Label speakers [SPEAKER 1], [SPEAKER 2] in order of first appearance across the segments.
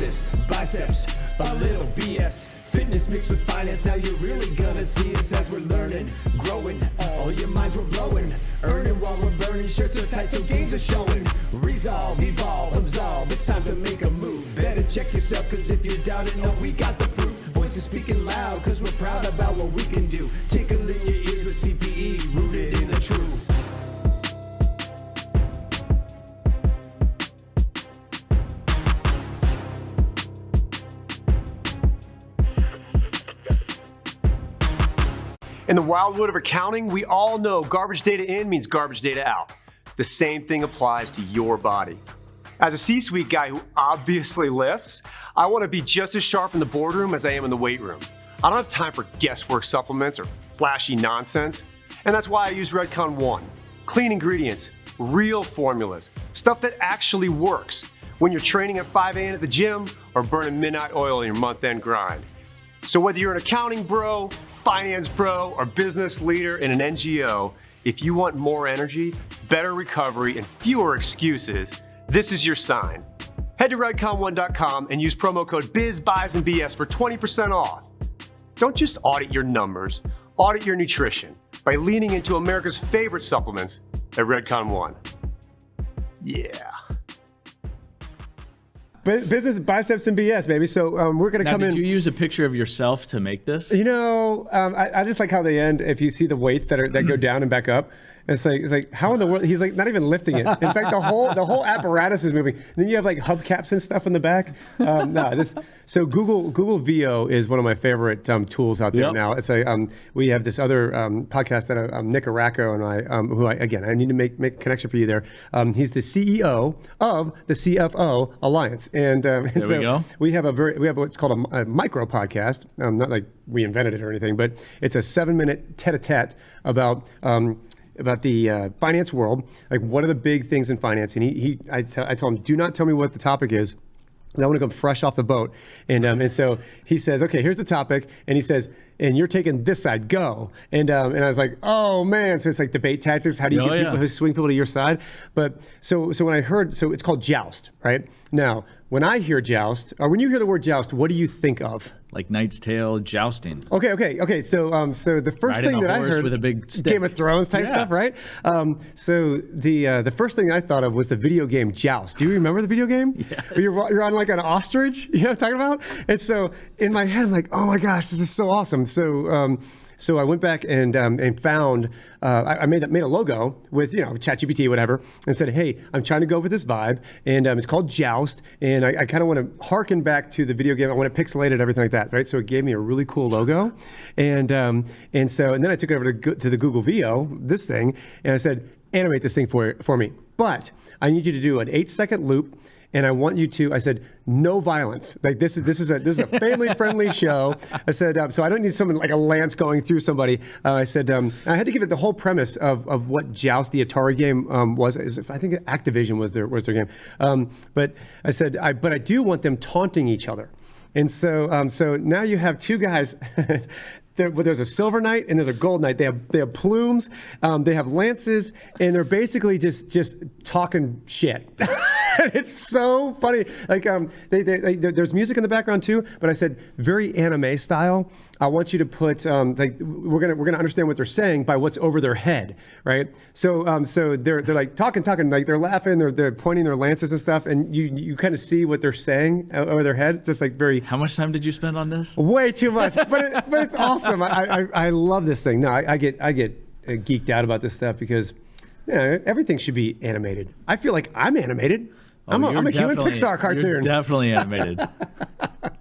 [SPEAKER 1] business, biceps, a little BS. Fitness mixed with finance, now you're really gonna see us as we're learning, growing. All your minds we're blowing, earning while we're burning. Shirts are tight, so games are showing. Resolve, evolve, absolve, it's time to make a move. Better check yourself, cause if you're doubting, no, we got the proof. Voices speaking loud, cause we're proud about what we can do. Tickling your ears with CPE, rooted in the truth.
[SPEAKER 2] In the wildwood of accounting, we all know garbage data in means garbage data out. The same thing applies to your body. As a C-suite guy who obviously lifts, I want to be just as sharp in the boardroom as I am in the weight room. I don't have time for guesswork supplements or flashy nonsense, and that's why I use Redcon One. Clean ingredients, real formulas, stuff that actually works when you're training at 5 a.m. at the gym or burning midnight oil in your month-end grind. So whether you're an accounting bro, finance bro, or business leader in an NGO, if you want more energy, better recovery, and fewer excuses, this is your sign. Head to redcon1.com and use promo code BIZBUYSANDBS for 20% off. Don't just audit your numbers, audit your nutrition by leaning into America's favorite supplements at Redcon One. Yeah.
[SPEAKER 3] Business, biceps, and BS, baby. So we're going to come in.
[SPEAKER 4] Did you use a picture of yourself to make this?
[SPEAKER 3] You know, I just like how they end. If you see the weights that go down and back up, it's like how in the world? He's like not even lifting it. In fact, the whole apparatus is moving. And then you have like hubcaps and stuff in the back. So Google VO is one of my favorite tools out there now. It's we have this other podcast that Nick Araco and I need to make a connection for you there. He's the CEO of the CFO Alliance, and so we have what's called a micro podcast. Not like we invented it or anything, but it's a 7-minute tete-a-tete about the finance world, like what are the big things in finance, and I told him, do not tell me what the topic is. I want to come fresh off the boat, and so he says, okay, here's the topic, and he says, and you're taking this side, go, and I was like, oh man, so it's like debate tactics. How do you get people, swing people to your side? But so when I heard, so it's called joust, right? Now, when I hear joust, or when you hear the word joust, what do you think of?
[SPEAKER 4] Like Knight's Tale jousting.
[SPEAKER 3] Okay. So the first thing that I heard
[SPEAKER 4] with a big stick.
[SPEAKER 3] Game of Thrones type stuff, right? So the first thing I thought of was the video game Joust. Do you remember the video game?
[SPEAKER 4] Yes.
[SPEAKER 3] Where you're on like an ostrich, you know what I'm talking about? And so in my head, I'm like, oh my gosh, this is so awesome. So I went back and found, I made a logo with, ChatGPT, whatever, and said, hey, I'm trying to go with this vibe, and it's called Joust, and I kind of want to harken back to the video game. I want to pixelate it, everything like that, right? So it gave me a really cool logo, and then I took it over to the Google VO, this thing, and I said, animate this thing for me, but I need you to do an 8-second loop. And I want you to, I said, no violence. Like this is a family-friendly show. I said, so I don't need someone like a lance going through somebody. I said, I had to give it the whole premise of what Joust, the Atari game, was. I think Activision was their game. But I said, but I do want them taunting each other. And so now you have two guys. There's a silver knight and there's a gold knight. They have plumes, they have lances, and they're basically just talking shit. It's so funny. Like there's music in the background too, but I said very anime style. I want you to put we're gonna understand what they're saying by what's over their head, right? So they're like talking, like they're laughing, they're pointing their lances and stuff, and you kind of see what they're saying over their head, just like very.
[SPEAKER 4] How much time did you spend on this?
[SPEAKER 3] Way too much, but it's awesome. I love this thing. No, I get geeked out about this stuff because everything should be animated. I feel like I'm animated. I'm a human Pixar cartoon.
[SPEAKER 4] You're definitely animated.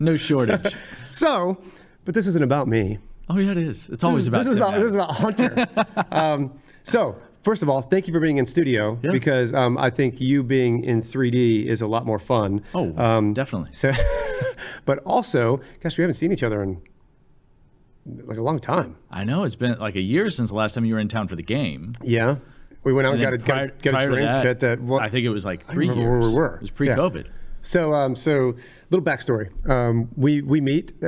[SPEAKER 4] No shortage.
[SPEAKER 3] So, but this isn't about me.
[SPEAKER 4] Oh yeah, it is. It's always about Tim.
[SPEAKER 3] This is about Hunter. So, first of all, thank you for being in studio because I think you being in 3D is a lot more fun.
[SPEAKER 4] Oh, definitely.
[SPEAKER 3] So, but also, gosh, we haven't seen each other in like a long time.
[SPEAKER 4] I know, it's been like a year since the last time you were in town for the game.
[SPEAKER 3] Yeah. We went out and got a drink at that.
[SPEAKER 4] I think it was like 3 years.
[SPEAKER 3] Where we were.
[SPEAKER 4] It was pre-COVID.
[SPEAKER 3] So little backstory. We meet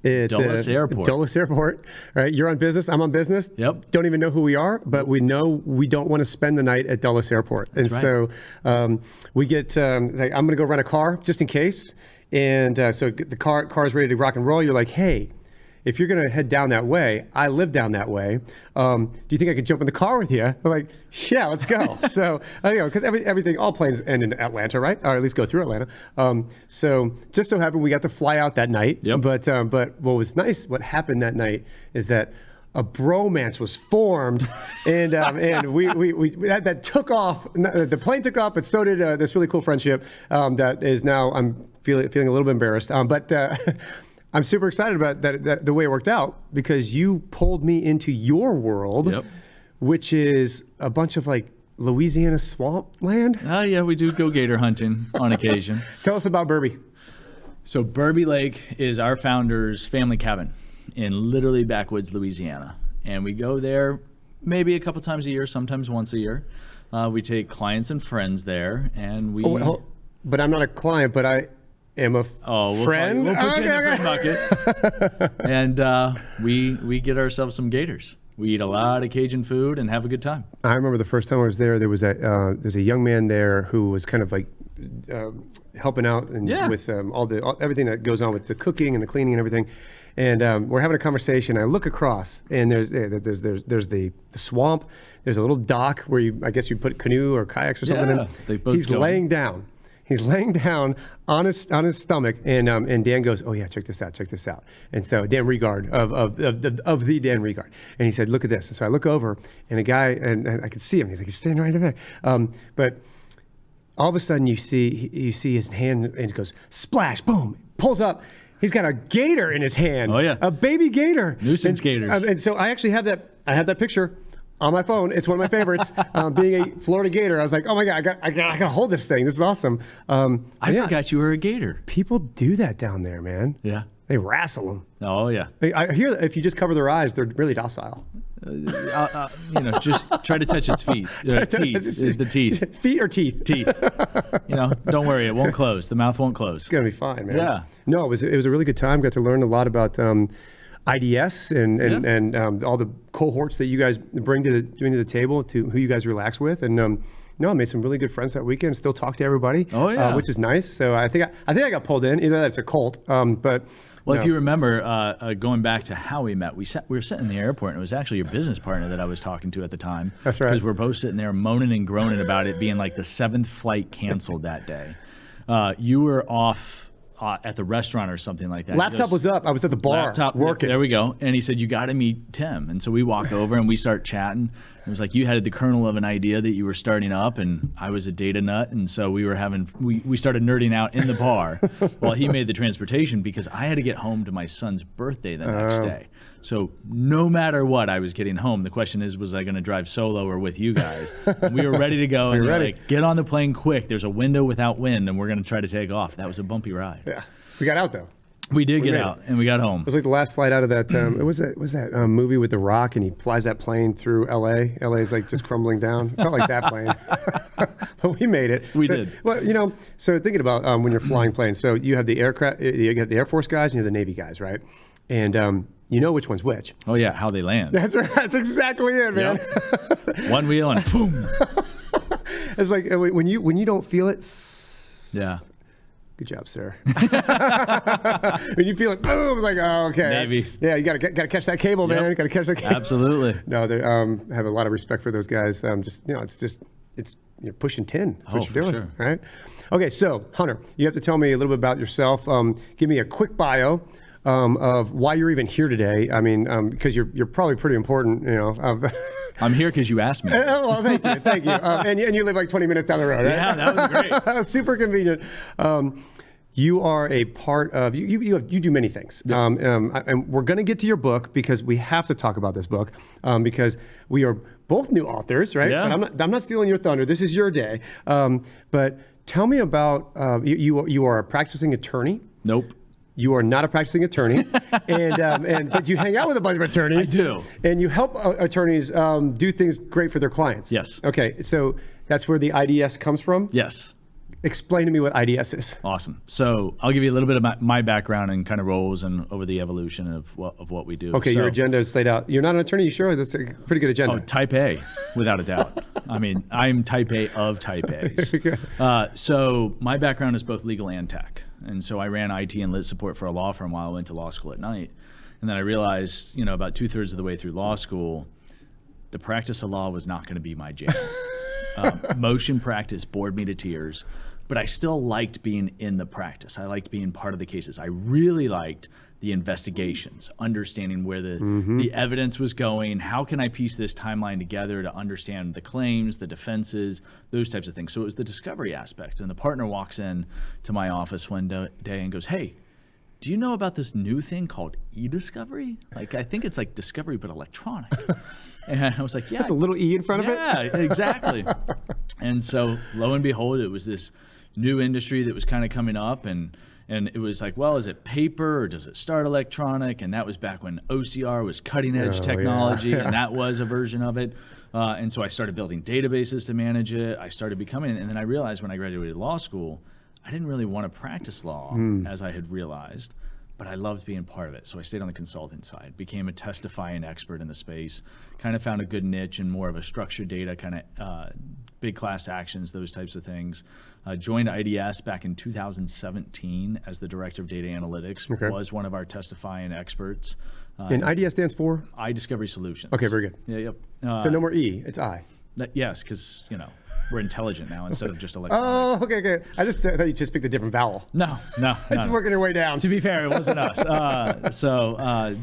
[SPEAKER 3] at
[SPEAKER 4] Dulles Airport.
[SPEAKER 3] Dulles Airport, right? You're on business. I'm on business.
[SPEAKER 4] Yep.
[SPEAKER 3] Don't even know who we are, but we know we don't want to spend the night at Dulles Airport. And
[SPEAKER 4] right.
[SPEAKER 3] so we get like, I'm going to go rent a car just in case. And so the car's ready to rock and roll. You're like, hey, if you're going to head down that way, I live down that way. Do you think I could jump in the car with you? I'm like, yeah, let's go. So, because everything, all planes end in Atlanta, right? Or at least go through Atlanta. So just so happened we got to fly out that night.
[SPEAKER 4] Yep.
[SPEAKER 3] But what was nice, what happened that night is that a bromance was formed, and we that took off. The plane took off, but so did this really cool friendship that is now I'm feeling a little bit embarrassed. But I'm super excited about that the way it worked out because you pulled me into your world,
[SPEAKER 4] Yep.
[SPEAKER 3] which is a bunch of like Louisiana swamp land.
[SPEAKER 4] Yeah, we do go gator hunting on occasion.
[SPEAKER 3] Tell us about Burby.
[SPEAKER 4] So Burby Lake is our founder's family cabin in literally backwoods Louisiana. And we go there maybe a couple times a year, sometimes once a year. We take clients and friends there, and we...
[SPEAKER 3] But I'm not a client, but I am a friend.
[SPEAKER 4] We'll put you in the friend bucket. And we get ourselves some gators. We eat a lot of Cajun food and have a good time.
[SPEAKER 3] I remember the first time I was there, there's a young man there who was kind of like helping out and with everything that goes on with the cooking and the cleaning and everything. And we're having a conversation. I look across, and there's the swamp. There's a little dock where I guess you put canoe or kayaks or something in.
[SPEAKER 4] He's
[SPEAKER 3] laying down. He's laying down on his stomach, and Dan goes, "Oh yeah, check this out." And so Dan Regard of the Dan Regard, and he said, "Look at this." And so I look over, and a guy, and I can see him. He's standing right over there. But all of a sudden, you see his hand, and it goes splash, boom, pulls up. He's got a gator in his hand.
[SPEAKER 4] Oh yeah,
[SPEAKER 3] a baby gator.
[SPEAKER 4] Nuisance gators.
[SPEAKER 3] And so I actually have that. I have that picture on my phone. It's one of my favorites. Being a Florida Gator, I was like, oh my God, I gotta hold this thing. This is awesome.
[SPEAKER 4] I forgot you were a gator.
[SPEAKER 3] People do that down there, man.
[SPEAKER 4] Yeah.
[SPEAKER 3] They wrestle them.
[SPEAKER 4] Oh yeah.
[SPEAKER 3] I hear that if you just cover their eyes, they're really docile.
[SPEAKER 4] Just try to touch its feet. Teeth. The teeth.
[SPEAKER 3] Feet or teeth?
[SPEAKER 4] Teeth. Don't worry, it won't close. The mouth won't close.
[SPEAKER 3] It's gonna be fine, man.
[SPEAKER 4] Yeah.
[SPEAKER 3] No, it was a really good time. Got to learn a lot about IDS and all the cohorts that you guys bring to the table, to who you guys relax with, and I made some really good friends that weekend. Still talk to everybody, which is nice. So I think I got pulled in. Either that's a cult, but
[SPEAKER 4] if you remember, going back to how we met, we were sitting in the airport, and it was actually your business partner that I was talking to at the time.
[SPEAKER 3] That's right.
[SPEAKER 4] Because we're both sitting there moaning and groaning about it being like the 7th flight canceled that day. You were off at the restaurant or something like that.
[SPEAKER 3] Laptop was up. I was at the bar working.
[SPEAKER 4] There we go. And he said, you got to meet Tim. And so we walk over and we start chatting. It was like you had the kernel of an idea that you were starting up, and I was a data nut. And so we started nerding out in the bar while he made the transportation, because I had to get home to my son's birthday the next day. So no matter what, I was getting home. The question is, was I going to drive solo or with you guys? And we were ready to go. And you're like, get on the plane quick. There's a window without wind, and we're going to try to take off. That was a bumpy ride.
[SPEAKER 3] Yeah. We got out, though.
[SPEAKER 4] We did get out, and we got home.
[SPEAKER 3] It was like the last flight out of that. It was that movie with The Rock, and he flies that plane through L.A. L.A. is like just crumbling down. It felt like that plane, but we made it.
[SPEAKER 4] We did.
[SPEAKER 3] Well, so thinking about when you're flying planes, so you have the aircraft, you got the Air Force guys, and you have the Navy guys, right? And you know which one's which.
[SPEAKER 4] Oh yeah, how they land.
[SPEAKER 3] That's right. That's exactly it, man.
[SPEAKER 4] Yep. One wheel and boom.
[SPEAKER 3] It's like when you don't feel it.
[SPEAKER 4] Yeah.
[SPEAKER 3] Good job, sir. When you feel it, boom, it's like, oh, okay.
[SPEAKER 4] Navy.
[SPEAKER 3] Yeah, you gotta catch that cable, man. You gotta catch that cable.
[SPEAKER 4] Absolutely.
[SPEAKER 3] No, they have a lot of respect for those guys. It's you're pushing 10. That's what you're doing,
[SPEAKER 4] sure.
[SPEAKER 3] right? Okay, so Hunter, you have to tell me a little bit about yourself. Give me a quick bio of why you're even here today. I mean, because you're probably pretty important,
[SPEAKER 4] I'm here because you asked me.
[SPEAKER 3] Well, thank you. And you live like 20 minutes down the road, right?
[SPEAKER 4] Yeah, that was great.
[SPEAKER 3] Super convenient. You are a part of, you do many things. Yeah. And we're going to get to your book, because we have to talk about this book, because we are both new authors, right?
[SPEAKER 4] Yeah.
[SPEAKER 3] But I'm not stealing your thunder. This is your day. But tell me about, you are a practicing attorney.
[SPEAKER 4] Nope.
[SPEAKER 3] You are not a practicing attorney, but you hang out with a bunch of attorneys.
[SPEAKER 4] I do.
[SPEAKER 3] And you help attorneys do things great for their clients.
[SPEAKER 4] Yes.
[SPEAKER 3] Okay, so that's where the IDS comes from?
[SPEAKER 4] Yes.
[SPEAKER 3] explain to me what IDS is.
[SPEAKER 4] Awesome. So I'll give you a little bit of my background and kind of roles and over the evolution of what we do.
[SPEAKER 3] Okay,
[SPEAKER 4] so,
[SPEAKER 3] your agenda is laid out. You're not an attorney, you sure? That's a pretty good agenda.
[SPEAKER 4] Oh, type A, without a doubt. I mean, I'm type A of type A's. So my background is both legal and tech. And so I ran IT and lit support for a law firm while I went to law school at night. And then I realized, about 2/3 of the way through law school, the practice of law was not going to be my jam. Motion practice bored me to tears, but I still liked being in the practice. I liked being part of the cases. I really liked the investigations, understanding where the evidence was going. How can I piece this timeline together to understand the claims, the defenses, those types of things? So it was the discovery aspect. And the partner walks in to my office one day and goes, "Hey, do you know about this new thing called iDiscovery? Like, I think it's like discovery, but electronic." And I was like, "Yeah."
[SPEAKER 3] That's a little E in front of it?
[SPEAKER 4] Yeah, exactly. And so lo and behold, it was this new industry that was kind of coming up, and it was like, well, is it paper or does it start electronic? And that was back when OCR was cutting edge technology, and that was a version of it. And so I started building databases to manage it. I started becoming, and then I realized when I graduated law school, I didn't really want to practice law as I had realized, but I loved being part of it. So I stayed on the consulting side, became a testifying expert in the space, kind of found a good niche and more of a structured data kind of big class actions, those types of things. Joined IDS back in 2017 as the director of data analytics, was one of our testifying experts.
[SPEAKER 3] And IDS stands for?
[SPEAKER 4] iDiscovery Solutions.
[SPEAKER 3] Okay, very good.
[SPEAKER 4] Yeah, yep.
[SPEAKER 3] So no more E, it's I.
[SPEAKER 4] Yes, because, we're intelligent now instead of just electronic.
[SPEAKER 3] Oh, okay. I just thought you just picked a different vowel.
[SPEAKER 4] No.
[SPEAKER 3] It's working your way down.
[SPEAKER 4] To be fair, it wasn't us.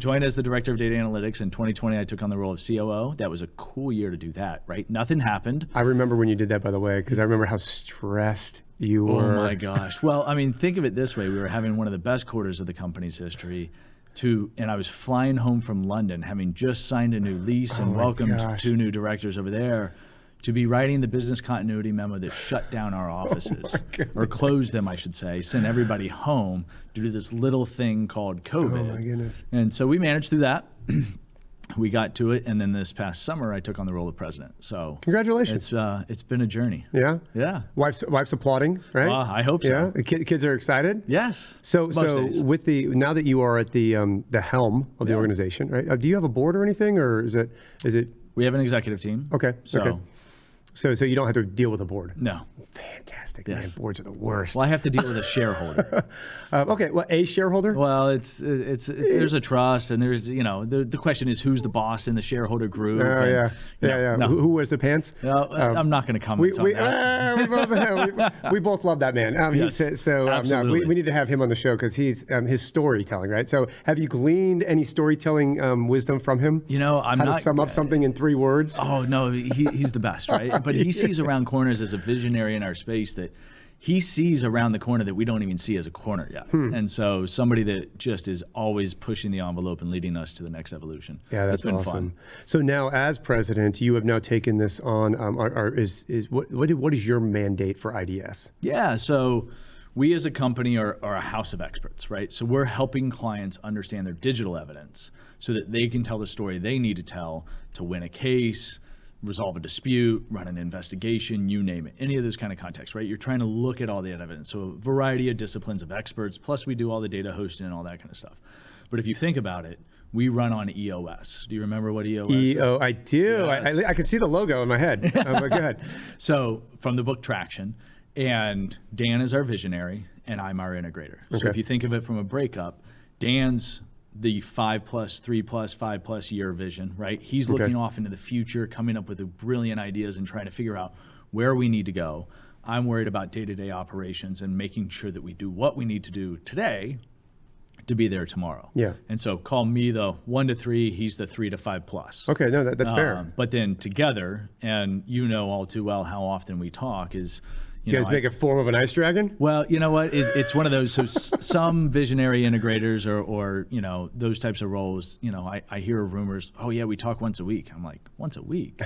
[SPEAKER 4] Joined as the director of data analytics in 2020. I took on the role of COO. That was a cool year to do that, right? Nothing happened.
[SPEAKER 3] I remember when you did that, by the way, because I remember how stressed you were.
[SPEAKER 4] Oh my gosh. Well, I mean, think of it this way. We were having one of the best quarters of the company's history. And I was flying home from London, having just signed a new lease and welcomed 2 new directors over there, to be writing the business continuity memo that shut down our offices, or closed them, I should say, sent everybody home due to this little thing called COVID.
[SPEAKER 3] Oh my goodness.
[SPEAKER 4] And so we managed through that. We got to it, and then this past summer, I took on the role of president. So
[SPEAKER 3] congratulations.
[SPEAKER 4] It's been a journey.
[SPEAKER 3] Yeah?
[SPEAKER 4] Yeah.
[SPEAKER 3] Wife's applauding, right?
[SPEAKER 4] I hope so.
[SPEAKER 3] Yeah? The kids are excited?
[SPEAKER 4] Yes.
[SPEAKER 3] So
[SPEAKER 4] days.
[SPEAKER 3] with now that you are at the helm of the organization, right? Do you have a board or anything, or is it?
[SPEAKER 4] We have an executive team.
[SPEAKER 3] Okay. So you don't have to deal with a board?
[SPEAKER 4] No.
[SPEAKER 3] Fantastic, man. Boards are the worst.
[SPEAKER 4] Well, I have to deal with a shareholder.
[SPEAKER 3] Okay, well, a shareholder?
[SPEAKER 4] Well, it's there's a trust, and there's, the question is who's the boss in the shareholder group.
[SPEAKER 3] No. Who wears the pants?
[SPEAKER 4] I'm not going to comment on that.
[SPEAKER 3] We both love that man.
[SPEAKER 4] Absolutely.
[SPEAKER 3] We need to have him on the show because he's his storytelling, right? So have you gleaned any storytelling wisdom from him?
[SPEAKER 4] I'm
[SPEAKER 3] how
[SPEAKER 4] not
[SPEAKER 3] to sum up something in 3 words?
[SPEAKER 4] Oh, no, he's the best, right? But he sees around corners as a visionary in our space that he sees around the corner that we don't even see as a corner yet. And so somebody that just is always pushing the envelope and leading us to the next evolution.
[SPEAKER 3] Yeah, that's
[SPEAKER 4] been
[SPEAKER 3] awesome.
[SPEAKER 4] fun.
[SPEAKER 3] So now as president, you have now taken this on. What is your mandate for IDS?
[SPEAKER 4] Yeah, so we as a company are a house of experts, right? So we're helping clients understand their digital evidence so that they can tell the story they need to tell to win a case, resolve a dispute, run an investigation, you name it, any of those kind of contexts, right? You're trying to look at all the evidence. So a variety of disciplines of experts, plus we do all the data hosting and all that kind of stuff. But if you think about it, we run on EOS. Do you remember what EOS is?
[SPEAKER 3] I do.
[SPEAKER 4] Yes.
[SPEAKER 3] I can see the logo in my head. But go ahead.
[SPEAKER 4] So from the book Traction, and Dan is our visionary, and I'm our integrator. So if you think of it from a breakup, Dan's the 5+, 3+, 5+ year vision, right? He's looking off into the future, coming up with the brilliant ideas and trying to figure out where we need to go. I'm worried about day-to-day operations and making sure that we do what we need to do today to be there tomorrow.
[SPEAKER 3] Yeah.
[SPEAKER 4] And so call me the 1 to 3, he's the 3 to 5+.
[SPEAKER 3] Okay, no, that's fair.
[SPEAKER 4] But then together, and all too well how often we talk is,
[SPEAKER 3] you guys make a form of an ice dragon?
[SPEAKER 4] Well, you know what? It's one of those. So some visionary integrators or those types of roles. I hear rumors. Oh yeah, we talk once a week. I'm like, once a week.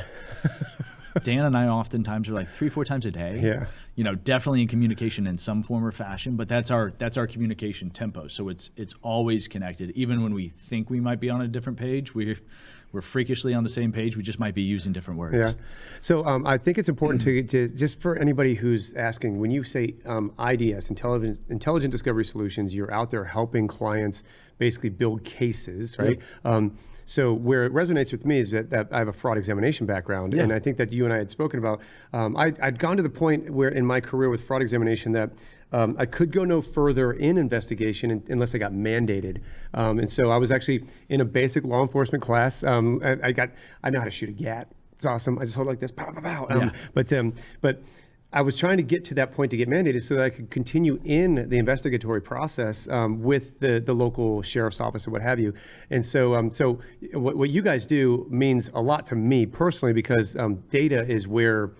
[SPEAKER 4] Dan and I oftentimes are like 3-4 times a day.
[SPEAKER 3] Yeah.
[SPEAKER 4] Definitely in communication in some form or fashion. But that's our communication tempo. So it's always connected. Even when we think we might be on a different page, we're freakishly on the same page. We just might be using different words.
[SPEAKER 3] Yeah. So I think it's important to just for anybody who's asking, when you say IDS, Intelligent Discovery Solutions, you're out there helping clients basically build cases, right? Yep. So where it resonates with me is that I have a fraud examination background, and I think that you and I had spoken about, I'd gone to the point where in my career with fraud examination that I could go no further in investigation unless I got mandated. And so I was actually in a basic law enforcement class. I know how to shoot a gat. It's awesome. I just hold it like this, pow, pow, pow. But I was trying to get to that point to get mandated so that I could continue in the investigatory process with the local sheriff's office or what have you. And so what you guys do means a lot to me personally, because data is where,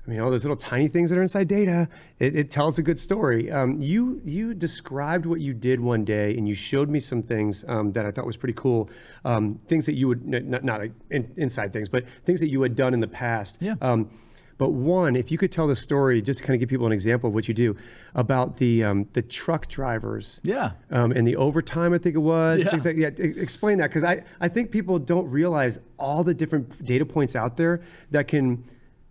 [SPEAKER 3] I mean, all those little tiny things that are inside data, it tells a good story. You described what you did one day, and you showed me some things that I thought was pretty cool. Things that you would, not inside things, but things that you had done in the past.
[SPEAKER 4] Yeah.
[SPEAKER 3] But one, if you could tell the story, just to kind of give people an example of what you do, about the truck drivers.
[SPEAKER 4] Yeah.
[SPEAKER 3] And the overtime, I think it was.
[SPEAKER 4] Yeah.
[SPEAKER 3] Things like, explain that, because I think people don't realize all the different data points out there that can,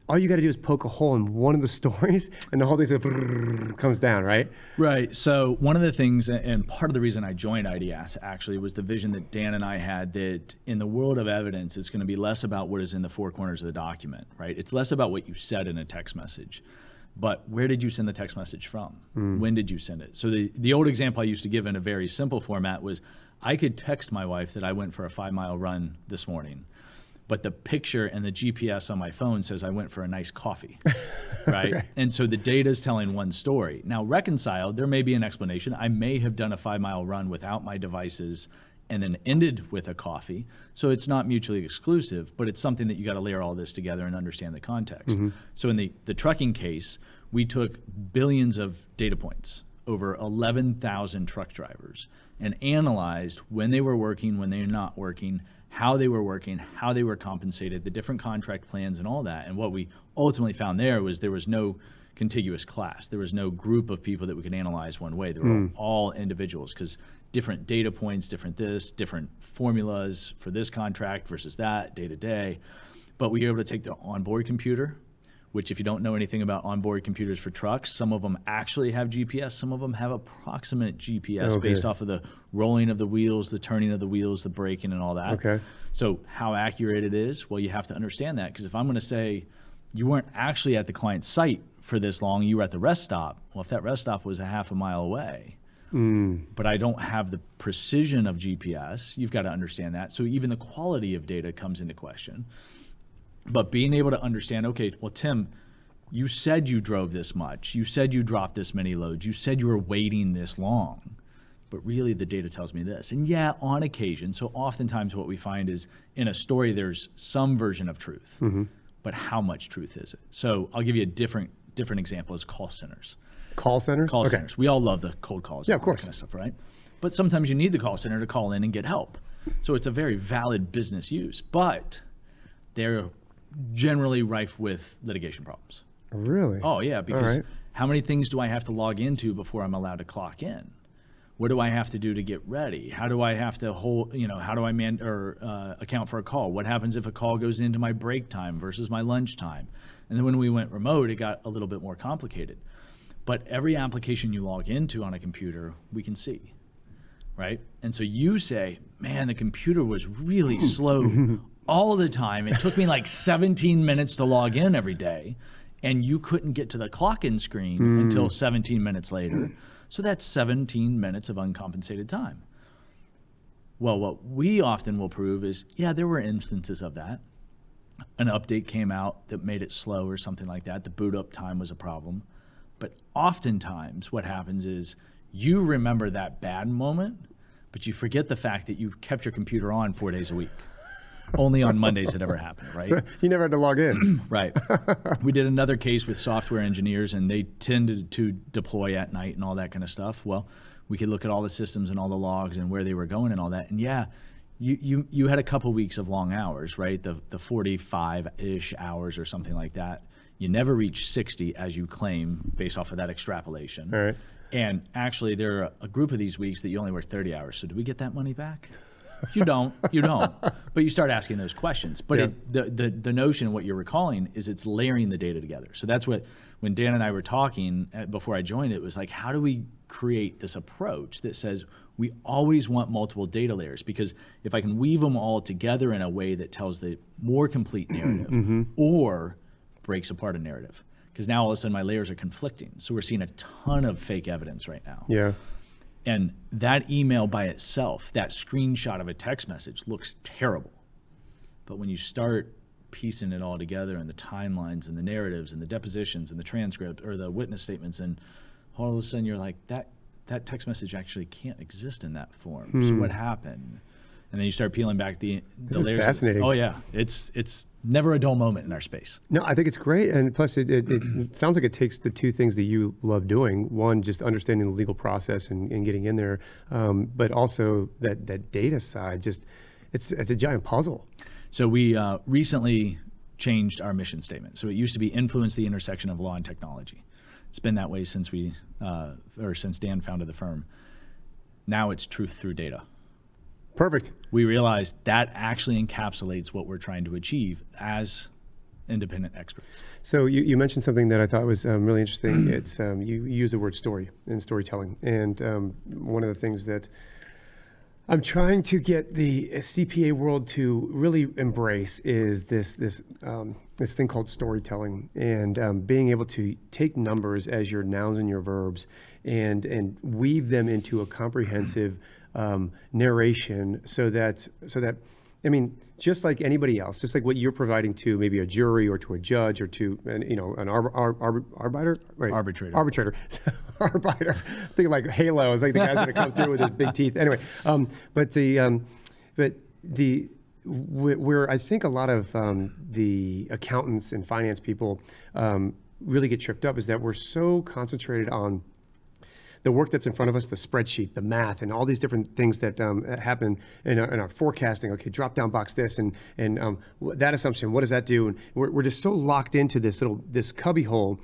[SPEAKER 3] all you got to do is poke a hole in one of the stories, and the whole thing comes down, right?
[SPEAKER 4] Right. So one of the things, and part of the reason I joined IDS actually, was the vision that Dan and I had that in the world of evidence, it's going to be less about what is in the four corners of the document, right? It's less about what you said in a text message, but where did you send the text message from? When did you send it? So the old example I used to give in a very simple format was, I could text my wife that I went for a 5-mile run this morning, but the picture and the GPS on my phone says I went for a nice coffee, right?
[SPEAKER 3] Okay.
[SPEAKER 4] And so the data is telling one story. Now, reconciled, there may be an explanation. I may have done a 5-mile run without my devices and then ended with a coffee. So it's not mutually exclusive, but it's something that you got to layer all this together and understand the context. So in the trucking case, we took billions of data points over 11,000 truck drivers and analyzed when they were working, when they were not working, how they were working, how they were compensated, the different contract plans and all that. And what we ultimately found there was no contiguous class. There was no group of people that we could analyze one way. They were all individuals, because different data points, different formulas for this contract versus that, day to day. But we were able to take the onboard computer, which, if you don't know anything about onboard computers for trucks, some of them actually have GPS, some of them have approximate GPS based off of the rolling of the wheels, the turning of the wheels, the braking and all that.
[SPEAKER 3] Okay.
[SPEAKER 4] So how accurate it is, well, you have to understand that, because if I'm going to say you weren't actually at the client's site for this long, you were at the rest stop, well, if that rest stop was a half a mile away, but I don't have the precision of GPS, you've got to understand that. So even the quality of data comes into question. But being able to understand, okay, well, Tim, you said you drove this much. You said you dropped this many loads. You said you were waiting this long. But really, the data tells me this. And yeah, on occasion, so oftentimes what we find is in a story, there's some version of truth. But how much truth is it? So I'll give you a different example is call centers.
[SPEAKER 3] Call centers?
[SPEAKER 4] Call centers. We all love the cold calls.
[SPEAKER 3] Yeah, of course.
[SPEAKER 4] That kind of stuff, right? But sometimes you need the call center to call in and get help. So it's a very valid business use. But they're generally rife with litigation problems.
[SPEAKER 3] Really?
[SPEAKER 4] Oh yeah, because
[SPEAKER 3] right.
[SPEAKER 4] How many things do I have to log into before I'm allowed to clock in? What do I have to do to get ready? How do I have to how do I account for a call? What happens if a call goes into my break time versus my lunch time? And then when we went remote, it got a little bit more complicated. But every application you log into on a computer, we can see, right? And so you say, man, the computer was really slow all the time. It took me like 17 minutes to log in every day, and you couldn't get to the clock-in screen until 17 minutes later. So that's 17 minutes of uncompensated time. Well, what we often will prove is, yeah, there were instances of that. An update came out that made it slow or something like that. The boot up time was a problem. But oftentimes what happens is you remember that bad moment, but you forget the fact that you kept your computer on 4 days a week. Only on Mondays it ever happened, right?
[SPEAKER 3] You never had to log in.
[SPEAKER 4] Right. We did another case with software engineers, and they tended to deploy at night and all that kind of stuff. Well, we could look at all the systems and all the logs and where they were going and all that. And yeah, you had a couple weeks of long hours, right? The 45-ish hours or something like that. You never reach 60 as you claim based off of that extrapolation.
[SPEAKER 3] All right.
[SPEAKER 4] And actually, there are a group of these weeks that you only work 30 hours. So do we get that money back? You don't. But you start asking those questions. But the notion, what you're recalling, is it's layering the data together. So that's what, when Dan and I were talking before I joined, it was like, how do we create this approach that says we always want multiple data layers? Because if I can weave them all together in a way that tells the more complete narrative or breaks apart a narrative, because now all of a sudden my layers are conflicting. So we're seeing a ton of fake evidence right now.
[SPEAKER 3] Yeah.
[SPEAKER 4] And that email by itself, that screenshot of a text message, looks terrible. But when you start piecing it all together, and the timelines and the narratives and the depositions and the transcript or the witness statements, and all of a sudden you're like, that text message actually can't exist in that form. So what happened? And then you start peeling back the layers.
[SPEAKER 3] Fascinating.
[SPEAKER 4] Oh yeah, it's never a dull moment in our space.
[SPEAKER 3] No, I think it's great, and plus it sounds like it takes the two things that you love doing. One, just understanding the legal process and getting in there, but also that data side. Just it's a giant puzzle.
[SPEAKER 4] So we recently changed our mission statement. So it used to be influence the intersection of law and technology. It's been that way since since Dan founded the firm. Now it's truth through data.
[SPEAKER 3] Perfect.
[SPEAKER 4] We realized that actually encapsulates what we're trying to achieve as independent experts.
[SPEAKER 3] So you mentioned something that I thought was really interesting. It's you used the word story and storytelling, and one of the things that I'm trying to get the CPA world to really embrace is this thing called storytelling, and being able to take numbers as your nouns and your verbs and weave them into a comprehensive narration so that I mean, just like anybody else, just like what you're providing to maybe a jury or to a judge or to an arbiter, right? Arbitrator. Arbiter. Thinking like Halo, it's like the guy's going to come through with his big teeth. Anyway, where I think a lot of the accountants and finance people really get tripped up is that we're so concentrated on the work that's in front of us, the spreadsheet, the math, and all these different things that happen in our forecasting. Okay, drop down box this, and that assumption, what does that do? And we're just so locked into this cubby hole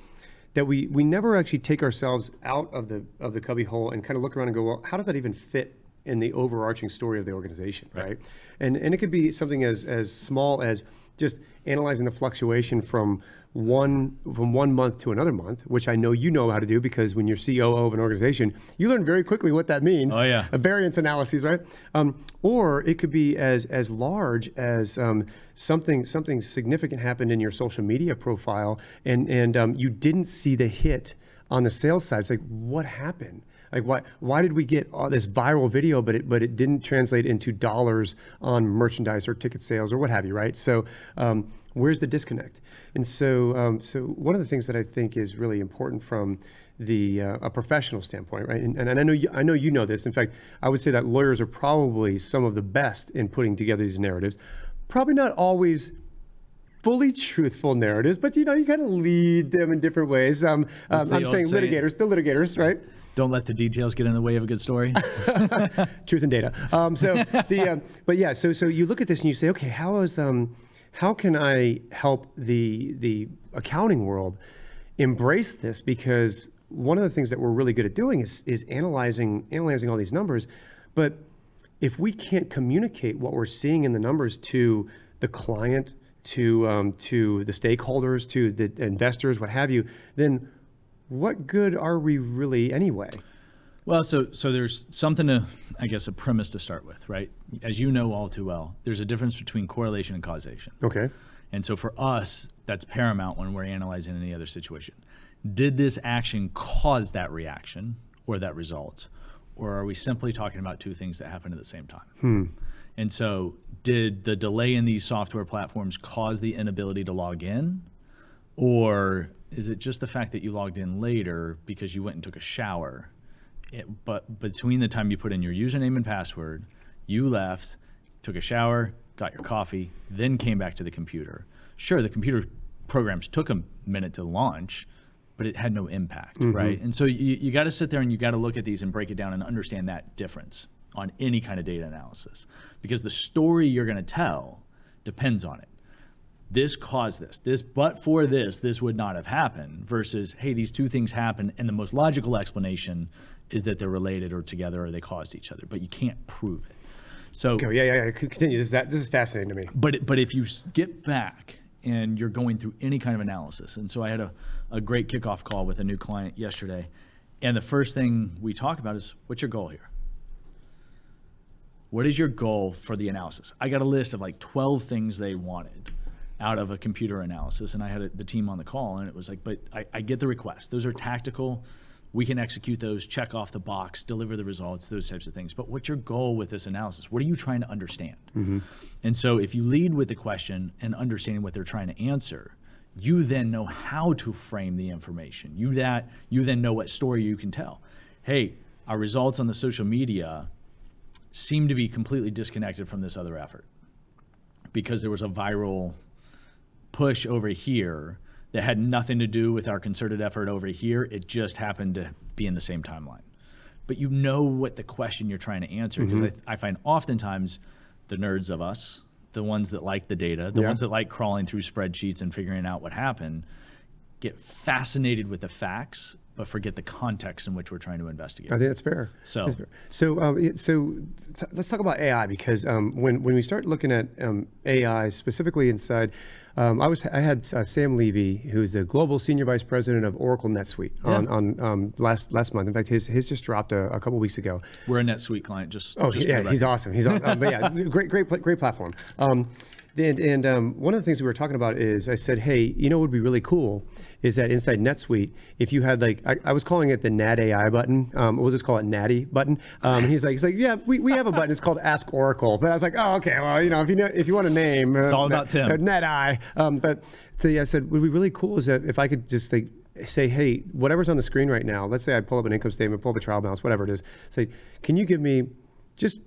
[SPEAKER 3] that we never actually take ourselves out of the cubby hole and kind of look around and go, well, how does that even fit in the overarching story of the organization, right? And it could be something as small as just analyzing the fluctuation from one month to another month, which I know you know how to do, because when you're COO of an organization, you learn very quickly what that means.
[SPEAKER 4] Oh yeah.
[SPEAKER 3] A variance analysis, right? Or it could be as large as something significant happened in your social media profile, and you didn't see the hit on the sales side. It's like, what happened? Like, why did we get all this viral video, but it didn't translate into dollars on merchandise or ticket sales or what have you, right? So where's the disconnect? And so one of the things that I think is really important from a professional standpoint, right? And I know you know this. In fact, I would say that lawyers are probably some of the best in putting together these narratives. Probably not always fully truthful narratives, but you kind of lead them in different ways. I'm saying litigators, the litigators, right?
[SPEAKER 4] Don't let the details get in the way of a good story.
[SPEAKER 3] Truth and data. So you look at this and you say, okay, how can I help the accounting world embrace this? Because one of the things that we're really good at doing is analyzing all these numbers. But if we can't communicate what we're seeing in the numbers to the client, to the stakeholders, to the investors, what have you, then what good are we really anyway?
[SPEAKER 4] Well, so there's something a premise to start with, right? As you know all too well, there's a difference between correlation and causation.
[SPEAKER 3] Okay.
[SPEAKER 4] And so for us, that's paramount when we're analyzing any other situation. Did this action cause that reaction or that result? Or are we simply talking about two things that happened at the same time? And so did the delay in these software platforms cause the inability to log in? Or is it just the fact that you logged in later because you went and took a shower? But between the time you put in your username and password, you left, took a shower, got your coffee, then came back to the computer. Sure, the computer programs took a minute to launch, but it had no impact, right? And so you got to sit there and you got to look at these and break it down and understand that difference on any kind of data analysis, because the story you're going to tell depends on it. This caused this, but for this would not have happened, versus, hey, these two things happen, and the most logical explanation is that they're related or together or they caused each other, but you can't prove it. So
[SPEAKER 3] Okay, yeah. Continue. This is fascinating to me.
[SPEAKER 4] But if you get back and you're going through any kind of analysis, and so I had a great kickoff call with a new client yesterday, and the first thing we talk about is, what's your goal here? What is your goal for the analysis? I got a list of like 12 things they wanted out of a computer analysis, and I had the team on the call, and it was like, but I get the request. Those are tactical. We can execute those, check off the box, deliver the results, those types of things. But what's your goal with this analysis? What are you trying to understand? And so if you lead with the question and understanding what they're trying to answer, you then know how to frame the information. You then know what story you can tell. Hey, our results on the social media seem to be completely disconnected from this other effort because there was a viral push over here that had nothing to do with our concerted effort over here. It just happened to be in the same timeline. But you know what the question you're trying to answer, because I find oftentimes the nerds of us, the ones that like the data, the ones that like crawling through spreadsheets and figuring out what happened, get fascinated with the facts, but forget the context in which we're trying to investigate.
[SPEAKER 3] I think that's fair.
[SPEAKER 4] So
[SPEAKER 3] let's talk about AI, because when we start looking at AI specifically inside, I had Sam Levy, who's the global senior vice president of Oracle NetSuite, on last month. In fact, his just dropped a couple weeks ago.
[SPEAKER 4] We're a NetSuite client. Just
[SPEAKER 3] he's awesome. He's awesome. But yeah, great platform. And one of the things we were talking about is, I said, hey, you know what would be really cool is that inside NetSuite, if you had like, I was calling it the Nad AI button. We'll just call it Naddy button. He's like, yeah, we have a button. It's called Ask Oracle. But I was like, oh, okay, well, if you want a name,
[SPEAKER 4] it's all about Tim.
[SPEAKER 3] Nad AI. But so I said, what would be really cool is that if I could just like say, hey, whatever's on the screen right now. Let's say I pull up an income statement, pull up a trial balance, whatever it is. Say, can you give me just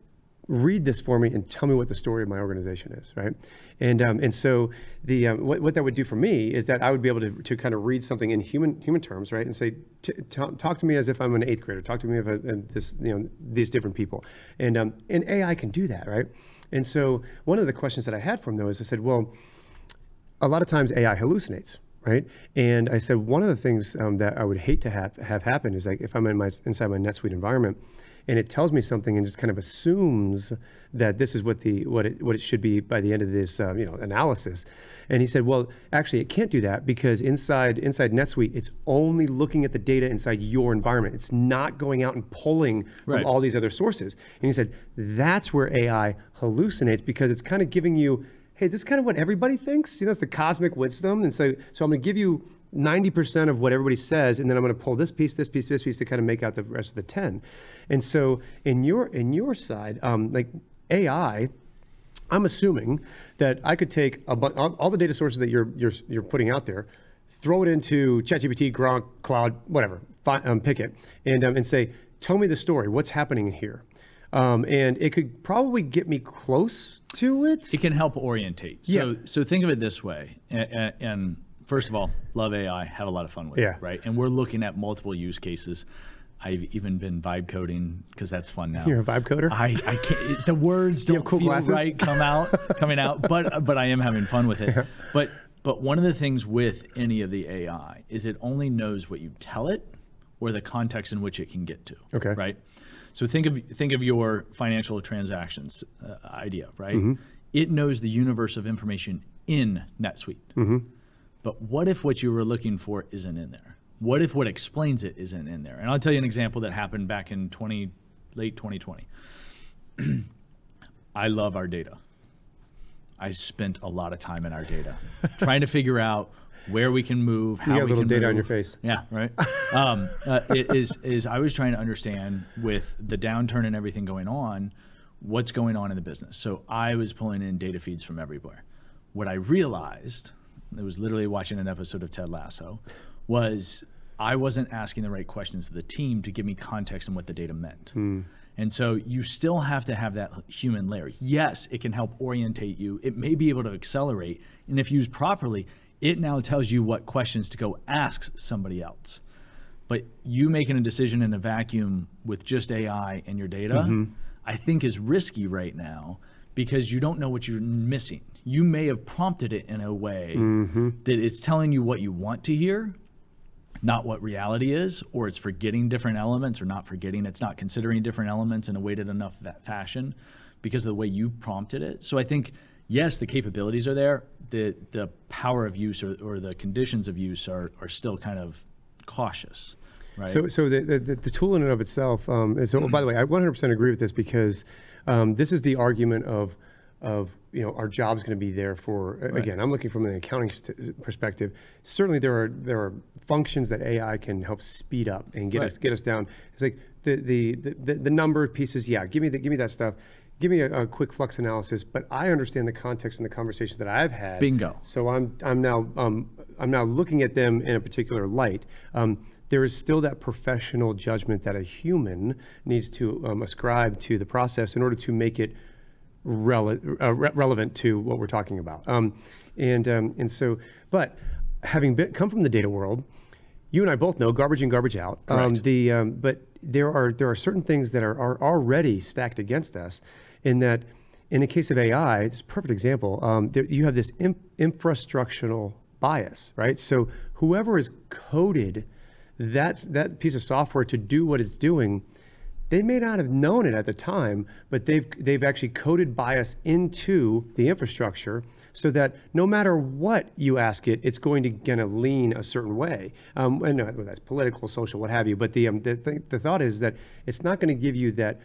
[SPEAKER 3] read this for me and tell me what the story of my organization is, right? And so the what that would do for me is that I would be able to kind of read something in human terms, right? And say, talk to me as if I'm an 8th grader. Talk to me about these different people. And AI can do that, right? And so one of the questions that I had from them is, I said, well, a lot of times AI hallucinates, right? And I said, one of the things that I would hate to have happen is, like, if I'm inside my NetSuite environment, and it tells me something and just kind of assumes that this is what it should be by the end of this analysis. And he said, well, actually it can't do that, because inside NetSuite, it's only looking at the data inside your environment. It's not going out and pulling from all these other sources. And he said, that's where AI hallucinates, because it's kind of giving you, hey, this is kind of what everybody thinks. It's the cosmic wisdom. And so I'm going to give you 90% of what everybody says, and then I'm going to pull this piece to kind of make out the rest of the 10. And so in your side, like AI, I'm assuming that I could take all the data sources that you're putting out there, throw it into ChatGPT, Gronk, Cloud, whatever, pick it, and say, tell me the story. What's happening here? And it could probably get me close to it.
[SPEAKER 4] It can help orientate. So think of it this way, and first of all, love AI, have a lot of fun with it, right? And we're looking at multiple use cases. I've even been vibe coding, because that's fun now.
[SPEAKER 3] You're a vibe coder?
[SPEAKER 4] I can't, the words don't
[SPEAKER 3] cool
[SPEAKER 4] feel
[SPEAKER 3] glasses?
[SPEAKER 4] right coming out, but I am having fun with it. But one of the things with any of the AI is it only knows what you tell it, or the context in which it can get to.
[SPEAKER 3] Okay.
[SPEAKER 4] Right? So think of your financial transactions idea, right? Mm-hmm. It knows the universe of information in NetSuite. Mm-hmm. But what if what you were looking for isn't in there? What if what explains it isn't in there? And I'll tell you an example that happened back in late 2020. I love our data. I spent a lot of time in our data, trying to figure out where we can move, how we can move.
[SPEAKER 3] You got a little data on your face.
[SPEAKER 4] Yeah, right. I was trying to understand, with the downturn and everything going on, what's going on in the business. So I was pulling in data feeds from everywhere. What I realized, I was literally watching an episode of Ted Lasso, was I wasn't asking the right questions to the team to give me context on what the data meant. And so you still have to have that human layer. Yes, it can help orientate you. It may be able to accelerate. And if used properly, it now tells you what questions to go ask somebody else. But you making a decision in a vacuum with just AI and your data, I think is risky right now, because you don't know what you're missing. You may have prompted it in a way that it's telling you what you want to hear, not what reality is, or it's forgetting different elements, or not forgetting, it's not considering different elements in a weighted enough fashion because of the way you prompted it. So I think, yes, the capabilities are there. The power of use or the conditions of use are still kind of cautious, right?
[SPEAKER 3] So the tool in and of itself is, by the way, I 100% agree with this, because this is the argument of our job's going to be there for, again, I'm looking from an accounting perspective. Certainly there are functions that AI can help speed up and get us down. It's like the number pieces, give me that stuff. Give me a quick flux analysis, but I understand the context and the conversations that I've had.
[SPEAKER 4] Bingo.
[SPEAKER 3] So I'm now looking at them in a particular light. There is still that professional judgment that a human needs to ascribe to the process in order to make it relevant to what we're talking about. And so, but having come from the data world, you and I both know garbage in, garbage out. But there are certain things that are already stacked against us, in that, in the case of AI, it's a perfect example. You have this infrastructural bias, right? So whoever has coded that piece of software to do what it's doing, they may not have known it at the time, but they've actually coded bias into the infrastructure, so that no matter what you ask it, it's going to lean a certain way. And whether that's political, social, what have you. But the thought is that it's not going to give you that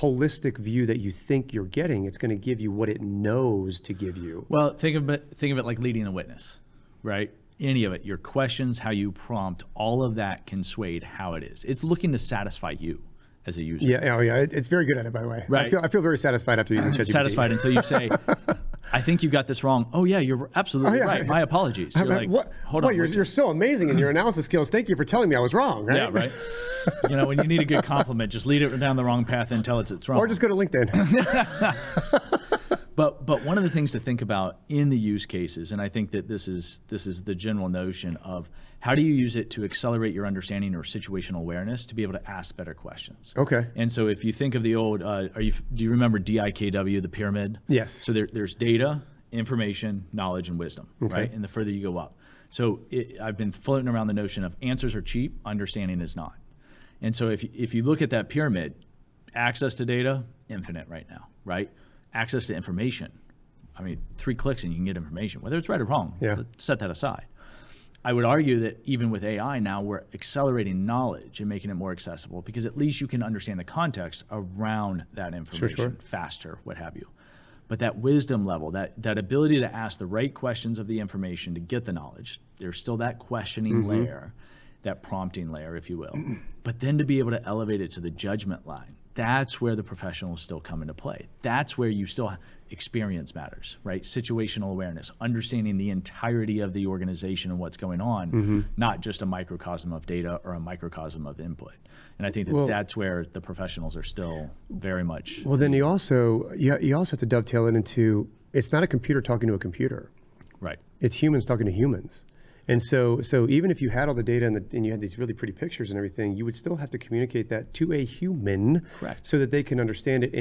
[SPEAKER 3] holistic view that you think you're getting. It's going to give you what it knows to give you.
[SPEAKER 4] Well, think of it like leading a witness, right? Any of it, your questions, how you prompt, all of that can sway how it is. It's looking to satisfy you as a user.
[SPEAKER 3] Yeah, it's very good at it, by the way.
[SPEAKER 4] Right.
[SPEAKER 3] I feel very satisfied after using ChatGPT.
[SPEAKER 4] Satisfied until you say, I think you got this wrong. Oh yeah, you're absolutely right. My apologies. You're like, hold on.
[SPEAKER 3] You're so amazing in your analysis skills. Thank you for telling me I was wrong, right?
[SPEAKER 4] Yeah, right. When you need a good compliment, just lead it down the wrong path and tell it's wrong.
[SPEAKER 3] Or just go to LinkedIn.
[SPEAKER 4] But one of the things to think about in the use cases, and I think that this is the general notion of how do you use it to accelerate your understanding or situational awareness to be able to ask better questions.
[SPEAKER 3] Okay.
[SPEAKER 4] And so if you think of the old, do you remember DIKW, the pyramid?
[SPEAKER 3] Yes.
[SPEAKER 4] So there's data, information, knowledge, and wisdom, right? And the further you go up. So I've been floating around the notion of answers are cheap, understanding is not. And so if you look at that pyramid, access to data, infinite right now, right? Access to information, 3 clicks and you can get information, whether it's right or wrong.
[SPEAKER 3] Yeah.
[SPEAKER 4] Set that aside. I would argue that even with AI now, we're accelerating knowledge and making it more accessible, because at least you can understand the context around that information faster, what have you. But that wisdom level, that ability to ask the right questions of the information to get the knowledge, there's still that questioning layer, that prompting layer, if you will. But then to be able to elevate it to the judgment line, that's where the professionals still come into play. That's where you still experience matters, right? Situational awareness, understanding the entirety of the organization and what's going on, not just a microcosm of data or a microcosm of input. And I think that's where the professionals are still very much.
[SPEAKER 3] Well, then you also have to dovetail it into, it's not a computer talking to a computer.
[SPEAKER 4] Right.
[SPEAKER 3] It's humans talking to humans. And so even if you had all the data and you had these really pretty pictures and everything, you would still have to communicate that to a human, so that they can understand it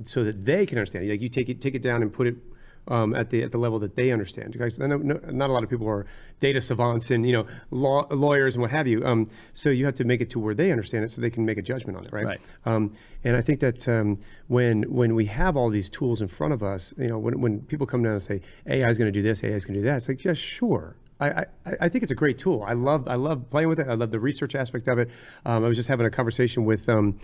[SPEAKER 3] so that they can understand it. Like you take it down and put it at the level that they understand. Because I know not a lot of people are data savants and lawyers and what have you. So you have to make it to where they understand it so they can make a judgment on it, right? And I think that when we have all these tools in front of us, when people come down and say AI is going to do this, AI is going to do that, it's like, yeah, sure. I think it's a great tool. I love playing with it. I love the research aspect of it. I was just having a conversation with some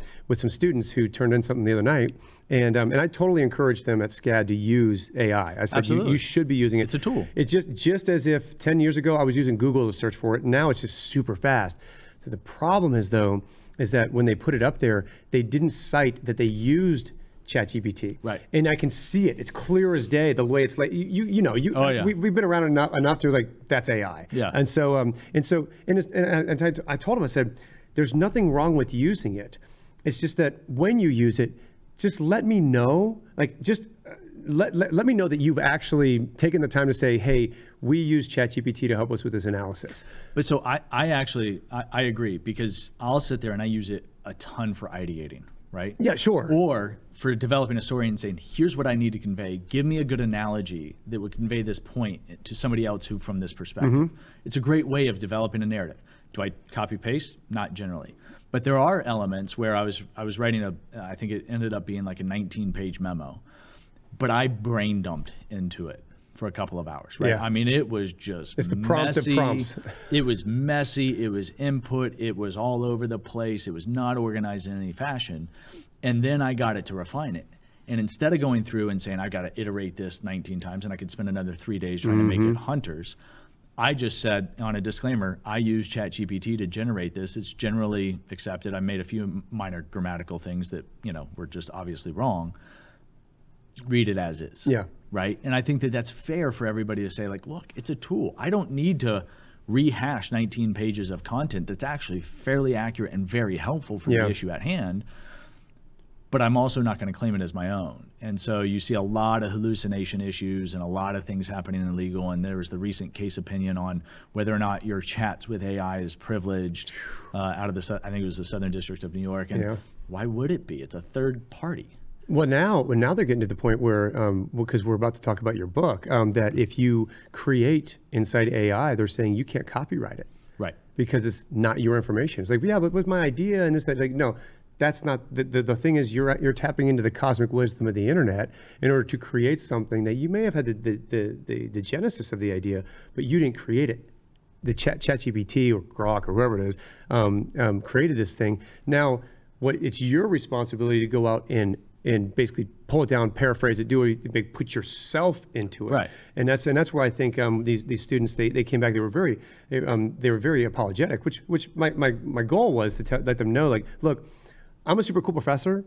[SPEAKER 3] students who turned in something the other night, and I totally encouraged them at SCAD to use AI. I said you should be using it.
[SPEAKER 4] It's a tool.
[SPEAKER 3] It's just as if 10 years ago I was using Google to search for it. Now it's just super fast. So the problem is that when they put it up there, they didn't cite that they used ChatGPT.
[SPEAKER 4] Right.
[SPEAKER 3] And I can see it. It's clear as day the way it's like we've been around enough to like that's AI.
[SPEAKER 4] Yeah.
[SPEAKER 3] And so I told him, I said, there's nothing wrong with using it. It's just that when you use it, just let me know. Like just let me know that you've actually taken the time to say, hey, we use ChatGPT to help us with this analysis.
[SPEAKER 4] But so I agree, because I'll sit there and I use it a ton for ideating. Right?
[SPEAKER 3] Yeah, sure.
[SPEAKER 4] Or for developing a story and saying, here's what I need to convey. Give me a good analogy that would convey this point to somebody else who from this perspective. It's a great way of developing a narrative. Do I copy paste? Not generally. But there are elements where I was writing I think it ended up being like a 19-page memo, but I brain dumped into it for a couple of hours, right?
[SPEAKER 3] Yeah.
[SPEAKER 4] I mean, it was just
[SPEAKER 3] It's the prompt of
[SPEAKER 4] messy.
[SPEAKER 3] prompts.
[SPEAKER 4] It was messy. It was input. It was all over the place. It was not organized in any fashion. And then I got it to refine it. And instead of going through and saying, I got to iterate this 19 times and I could spend another 3 days trying to make it Hunters, I just said on a disclaimer, I use ChatGPT to generate this. It's generally accepted. I made a few minor grammatical things that, were just obviously wrong. Read it as is.
[SPEAKER 3] Yeah.
[SPEAKER 4] Right? And I think that that's fair for everybody to say, like, look, it's a tool. I don't need to rehash 19 pages of content that's actually fairly accurate and very helpful for the issue at hand. But I'm also not going to claim it as my own. And so you see a lot of hallucination issues and a lot of things happening in legal. And there was the recent case opinion on whether or not your chats with AI is privileged out of I think it was the Southern District of New York. And why would it be? It's a third party.
[SPEAKER 3] Well, now they're getting to the point where, because we're about to talk about your book, that if you create inside AI, they're saying you can't copyright it.
[SPEAKER 4] Right.
[SPEAKER 3] Because it's not your information. It's like, yeah, but it was my idea and this, that. Like, no. That's not the thing. Is you're tapping into the cosmic wisdom of the internet in order to create something that you may have had the genesis of the idea, but you didn't create it. The ChatGPT or Grok or whoever it is created this thing. Now, it's your responsibility to go out and basically pull it down, paraphrase it, put yourself into it.
[SPEAKER 4] Right.
[SPEAKER 3] And that's where I think these students they came back. They were very apologetic, which my goal was to let them know, like, look, I'm a super cool professor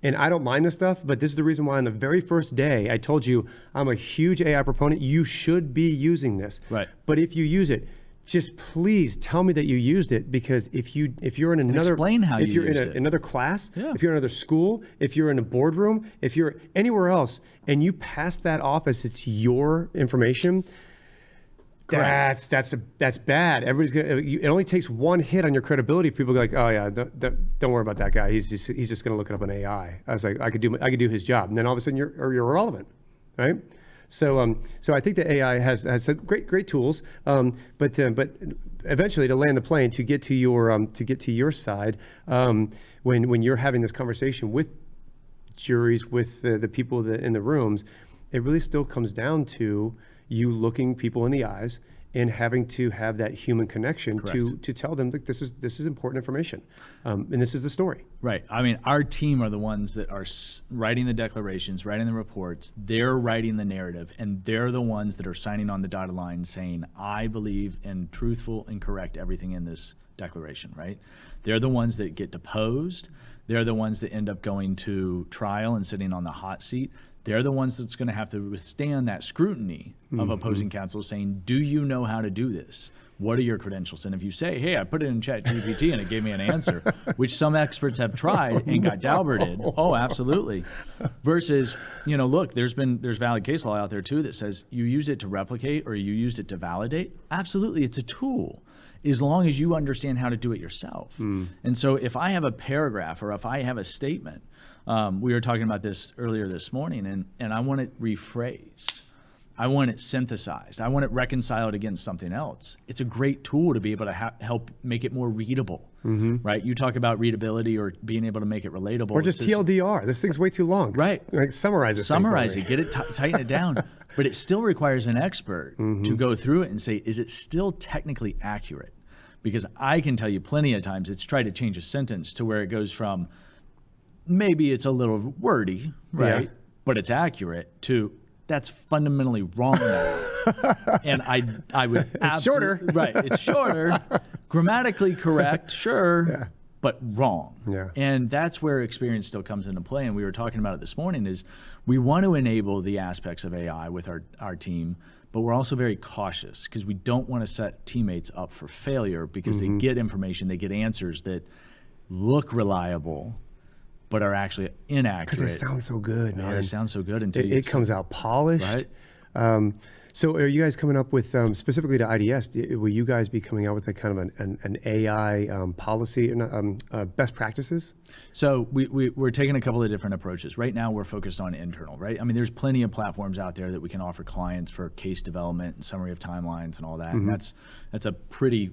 [SPEAKER 3] and I don't mind this stuff, but this is the reason why on the very first day I told you I'm a huge AI proponent. You should be using this.
[SPEAKER 4] Right.
[SPEAKER 3] But if you use it, just please tell me that you used it, because if you're in another,
[SPEAKER 4] explain how
[SPEAKER 3] if
[SPEAKER 4] you
[SPEAKER 3] you're in
[SPEAKER 4] used it.
[SPEAKER 3] another class,
[SPEAKER 4] Yeah.
[SPEAKER 3] if you're in another school, if you're in a boardroom, if you're anywhere else and you pass that off as it's your information,
[SPEAKER 4] Correct.
[SPEAKER 3] that's bad. Everybody's gonna. It only takes one hit on your credibility for people to go like, oh yeah, don't worry about that guy. He's just gonna look it up on AI. I was like, I could do his job, and then all of a sudden you're irrelevant, right? So I think that AI has some great tools, but eventually to land the plane, to get to your side, when you're having this conversation with juries, with the people in the rooms, it really still comes down to you looking people in the eyes and having to have that human connection to tell them that this is important information, and this is the story.
[SPEAKER 4] Right. I mean, our team are the ones that are writing the declarations, writing the reports. They're writing the narrative, and they're the ones that are signing on the dotted line saying, I believe in truthful and correct everything in this declaration, right? They're the ones that get deposed. They're the ones that end up going to trial and sitting on the hot seat. They're the ones that's going to have to withstand that scrutiny of opposing counsel saying, do you know how to do this? What are your credentials? And if you say, hey, I put it in ChatGPT and it gave me an answer, which some experts have tried and got Dalberted. Oh, absolutely. Versus, look, there's valid case law out there too that says you used it to replicate or you used it to validate. Absolutely, it's a tool, as long as you understand how to do it yourself. And so if I have a paragraph or if I have a statement, we were talking about this earlier this morning, and I want it rephrased. I want it synthesized. I want it reconciled against something else. It's a great tool to be able to help make it more readable, right? You talk about readability or being able to make it relatable.
[SPEAKER 3] Or just TLDR. This thing's way too long.
[SPEAKER 4] Right.
[SPEAKER 3] Like summarize it.
[SPEAKER 4] Summarize it. Get it, tighten it down. But it still requires an expert to go through it and say, is it still technically accurate? Because I can tell you plenty of times it's tried to change a sentence to where it goes from maybe it's a little wordy, right? Yeah. But it's accurate, to that's fundamentally wrong now. And I would
[SPEAKER 3] it's shorter.
[SPEAKER 4] Right, it's shorter, grammatically correct, sure, but wrong.
[SPEAKER 3] Yeah.
[SPEAKER 4] And that's where experience still comes into play. And we were talking about it this morning, is we want to enable the aspects of AI with our team, but we're also very cautious because we don't want to set teammates up for failure, because they get information, they get answers that look reliable, but are actually inaccurate.
[SPEAKER 3] Because they sound so good, man.
[SPEAKER 4] They sound so good until
[SPEAKER 3] it comes out polished.
[SPEAKER 4] Right.
[SPEAKER 3] So are you guys coming up with, specifically to IDS, will you guys be coming out with a kind of an AI policy, best practices?
[SPEAKER 4] So we're taking a couple of different approaches. Right now we're focused on internal, right? I mean, there's plenty of platforms out there that we can offer clients for case development and summary of timelines and all that. And that's a pretty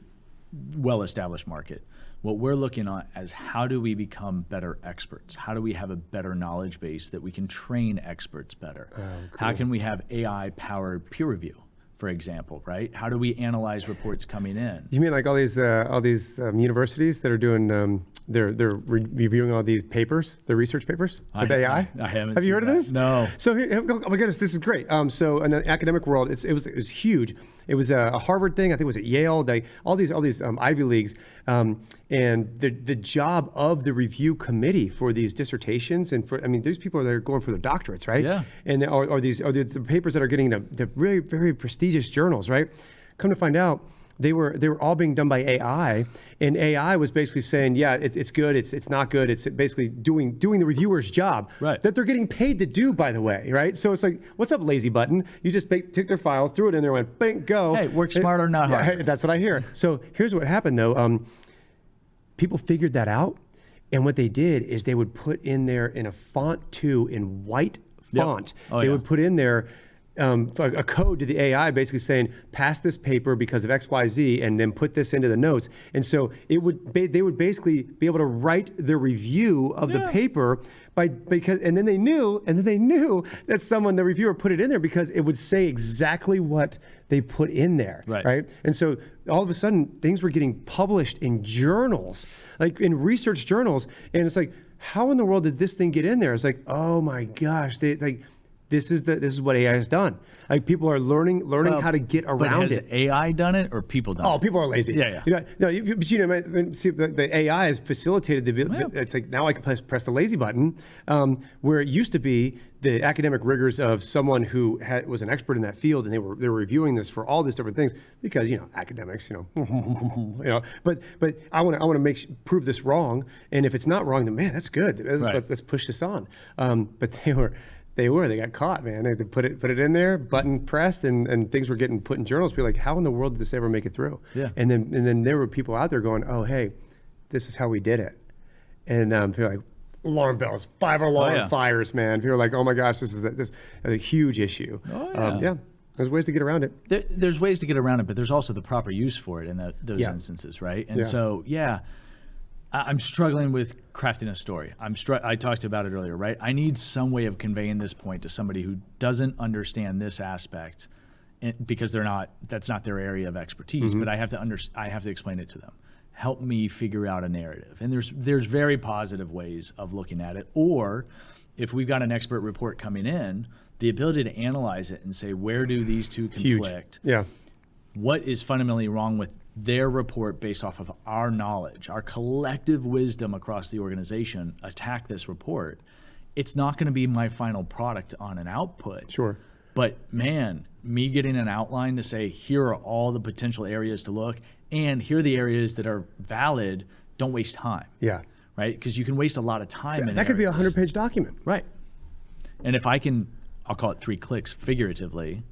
[SPEAKER 4] well-established market. What we're looking at is how do we become better experts? How do we have a better knowledge base that we can train experts better?
[SPEAKER 3] Cool.
[SPEAKER 4] How can we have AI-powered peer review, for example, right? How do we analyze reports coming in?
[SPEAKER 3] You mean like all these universities that are doing, they're reviewing all these papers, the research papers with AI?
[SPEAKER 4] I haven't.
[SPEAKER 3] Have you heard of this?
[SPEAKER 4] No.
[SPEAKER 3] So here, oh my goodness, this is great. So in the academic world, it was huge. It was a Harvard thing. I think it was at Yale. All these Ivy Leagues, and the job of the review committee for these dissertations and these people are going for their doctorates, right?
[SPEAKER 4] Yeah.
[SPEAKER 3] And the papers that are getting the very, very prestigious journals, right? Come to find out, they were all being done by AI, and AI was basically saying, yeah, it's good, it's not good. It's basically doing the reviewer's job,
[SPEAKER 4] right?
[SPEAKER 3] That they're getting paid to do, by the way, right? So it's like, what's up, lazy button? You just took their file, threw it in there, went, bang, go.
[SPEAKER 4] Hey, work smarter, not harder.
[SPEAKER 3] Yeah, that's what I hear. So here's what happened though. People figured that out, and what they did is they would put in there in a font too, in white font.
[SPEAKER 4] Oh,
[SPEAKER 3] they would put in there a code to the AI basically saying, pass this paper because of X, Y, Z, and then put this into the notes. And so they would basically be able to write the review of the paper and then they knew that the reviewer put it in there because it would say exactly what they put in there, right? And so all of a sudden things were getting published in journals, like in research journals, and it's like, how in the world did this thing get in there? It's like, oh my gosh, this is what AI has done. Like people are learning how to get around it.
[SPEAKER 4] Has AI done it or people done it?
[SPEAKER 3] Oh, people are lazy.
[SPEAKER 4] Yeah.
[SPEAKER 3] The AI has facilitated it's like now I can press the lazy button, where it used to be the academic rigors of someone who was an expert in that field, and they were reviewing this for all these different things because academics, But I want to prove this wrong, and if it's not wrong, then man, that's good. Let's push this on. But they got caught, man. They put it in there, button pressed, and things were getting put in journals. People were like, how in the world did this ever make it through?
[SPEAKER 4] Yeah.
[SPEAKER 3] And then there were people out there going, oh, hey, this is how we did it. And people are like, alarm bells, 5 alarm fires, man. People are like, oh my gosh, this is a huge issue.
[SPEAKER 4] Oh, yeah.
[SPEAKER 3] There's ways to get around it.
[SPEAKER 4] There's ways to get around it, but there's also the proper use for it in those instances, right? And so, I'm struggling with crafting a story. I talked about it earlier, right? I need some way of conveying this point to somebody who doesn't understand this aspect, because that's not their area of expertise. But I have to explain it to them. Help me figure out a narrative. And there's very positive ways of looking at it. Or if we've got an expert report coming in, the ability to analyze it and say, where do these two conflict?
[SPEAKER 3] Huge. Yeah.
[SPEAKER 4] What is fundamentally wrong with their report based off of our knowledge, our collective wisdom across the organization, attack this report. It's not going to be my final product on an output.
[SPEAKER 3] Sure.
[SPEAKER 4] But man, me getting an outline to say, here are all the potential areas to look, and here are the areas that are valid, don't waste time.
[SPEAKER 3] Yeah.
[SPEAKER 4] Right? Because you can waste a lot of time in
[SPEAKER 3] that could be a
[SPEAKER 4] areas.
[SPEAKER 3] 100-page document.
[SPEAKER 4] Right. And if I can, I'll call it 3 clicks figuratively,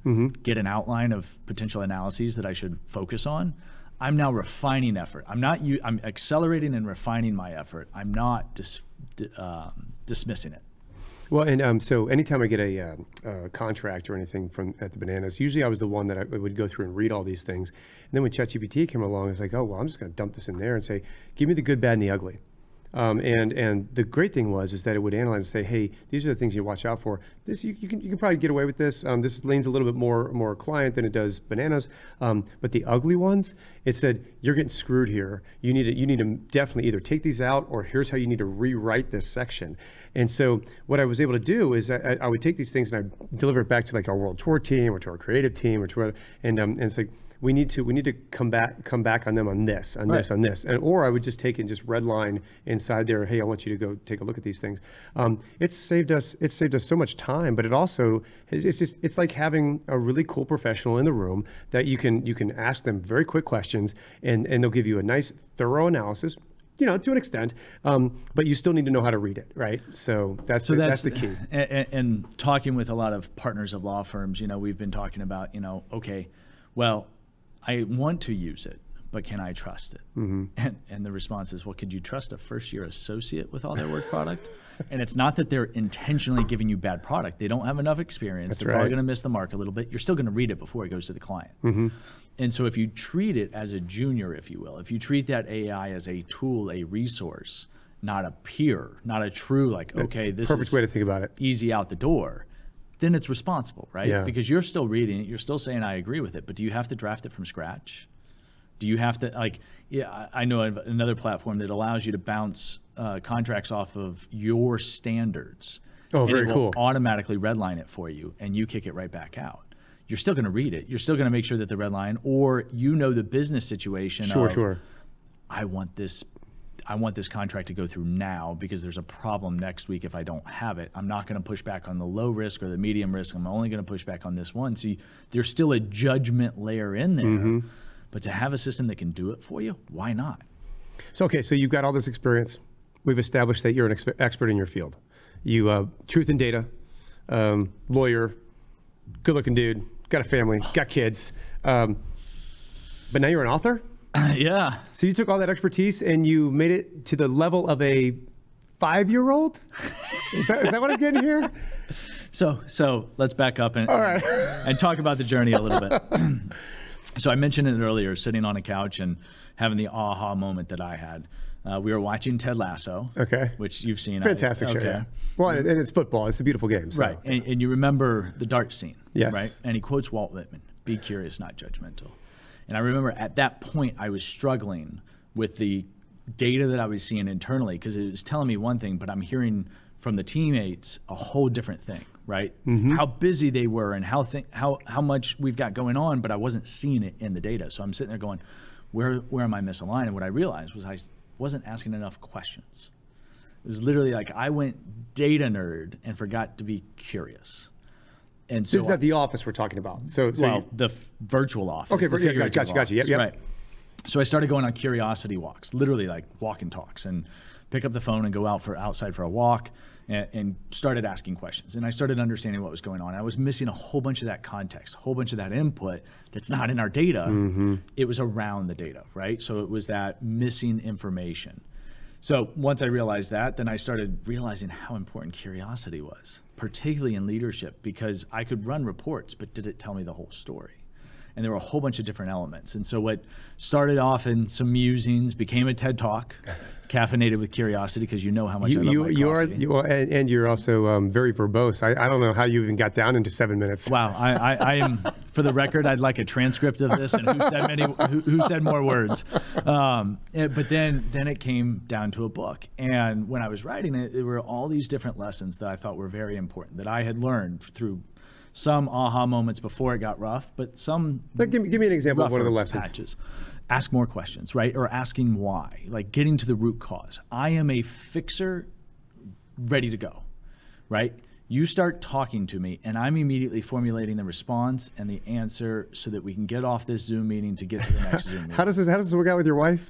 [SPEAKER 4] get an outline of potential analyses that I should focus on, I'm now refining effort. I'm accelerating and refining my effort. I'm not dismissing it.
[SPEAKER 3] Well, and so anytime I get a contract or anything at the Bananas, usually I was the one that I would go through and read all these things. And then when ChatGPT came along, it's like, oh, well, I'm just going to dump this in there and say, give me the good, bad, and the ugly. And the great thing is that it would analyze and say, hey, these are the things you watch out for. This you can probably get away with this. This leans a little bit more client than it does Bananas. But the ugly ones, it said you're getting screwed here. You need to definitely either take these out, or here's how you need to rewrite this section. And so what I was able to do is I would take these things and I deliver it back to like our world tour team or to our creative team or to and it's like, we need to come back on them on this, or I would just take and just redline inside there. Hey, I want you to go take a look at these things. It's saved us so much time, but it also it's like having a really cool professional in the room that you can ask them very quick questions, and they'll give you a nice thorough analysis. to an extent, but you still need to know how to read it, right? So that's the key.
[SPEAKER 4] And talking with a lot of partners of law firms, we've been talking about, okay, well, I want to use it, but can I trust it? Mm-hmm. And the response is, well, could you trust a first-year associate with all their work product? And it's not that they're intentionally giving you bad product. They don't have enough experience. They're probably going to miss the mark a little bit. You're still going to read it before it goes to the client. Mm-hmm. And so if you treat it as a junior, if you will, if you treat that AI as a tool, a resource, not a peer, not a true okay, this
[SPEAKER 3] perfect
[SPEAKER 4] is
[SPEAKER 3] way to think about it.
[SPEAKER 4] Easy out the door, then it's responsible, right?
[SPEAKER 3] Yeah.
[SPEAKER 4] Because you're still reading it, you're still saying I agree with it, but do you have to draft it from scratch? Do you have to I know another platform that allows you to bounce contracts off of your standards.
[SPEAKER 3] Oh, very cool.
[SPEAKER 4] It will automatically redline it for you, and you kick it right back out. You're still going to read it. You're still going to make sure that the red line, or the business situation.
[SPEAKER 3] Sure.
[SPEAKER 4] I want this contract to go through now because there's a problem next week if I don't have it. I'm not going to push back on the low risk or the medium risk. I'm only going to push back on this one. So there's still a judgment layer in there. Mm-hmm. But to have a system that can do it for you, why not?
[SPEAKER 3] So you've got all this experience. We've established that you're an expert in your field. You truth and data, lawyer, good-looking dude, got a family, got kids. But now you're an author?
[SPEAKER 4] Yeah.
[SPEAKER 3] So you took all that expertise and you made it to the level of a 5-year-old? Is that what I'm getting here?
[SPEAKER 4] So let's back up and talk about the journey a little bit. So I mentioned it earlier, sitting on a couch and having the aha moment that I had. We were watching Ted Lasso, which you've seen.
[SPEAKER 3] Fantastic show, yeah. Well, and it's football. It's a beautiful game. So.
[SPEAKER 4] Right, and you remember the dart scene,
[SPEAKER 3] yes.
[SPEAKER 4] Right? And he quotes Walt Whitman, be curious, not judgmental. And I remember at that point, I was struggling with the data that I was seeing internally because it was telling me one thing, but I'm hearing from the teammates a whole different thing, right? Mm-hmm. How busy they were and how much we've got going on, but I wasn't seeing it in the data. So I'm sitting there going, where am I misaligned? And what I realized was I wasn't asking enough questions. It was literally I went data nerd and forgot to be curious. And so
[SPEAKER 3] this is at the office we're talking about.
[SPEAKER 4] The virtual office.
[SPEAKER 3] Okay, gotcha. Yep.
[SPEAKER 4] Right. So I started going on curiosity walks, literally walk and talks, and pick up the phone and go outside for a walk and started asking questions. And I started understanding what was going on. I was missing a whole bunch of that context, a whole bunch of that input that's not in our data. Mm-hmm. It was around the data, right? So it was that missing information. So once I realized that, then I started realizing how important curiosity was, particularly in leadership, because I could run reports, but did it tell me the whole story? And there were a whole bunch of different elements. And so what started off in some musings became a TED Talk, caffeinated with curiosity, because how much I love my coffee.
[SPEAKER 3] And you're also very verbose. I don't know how you even got down into 7 minutes.
[SPEAKER 4] Wow, I am. For the record, I'd like a transcript of this and who said more words. But then it came down to a book, and when I was writing it, there were all these different lessons that I thought were very important that I had learned through some aha moments before it got rough, but some.
[SPEAKER 3] But give me an example of one of the lessons.
[SPEAKER 4] Patches. Ask more questions, right? Or asking why, getting to the root cause. I am a fixer ready to go, right? You start talking to me and I'm immediately formulating the response and the answer so that we can get off this Zoom meeting to get to the next Zoom meeting.
[SPEAKER 3] How does this work out with your wife?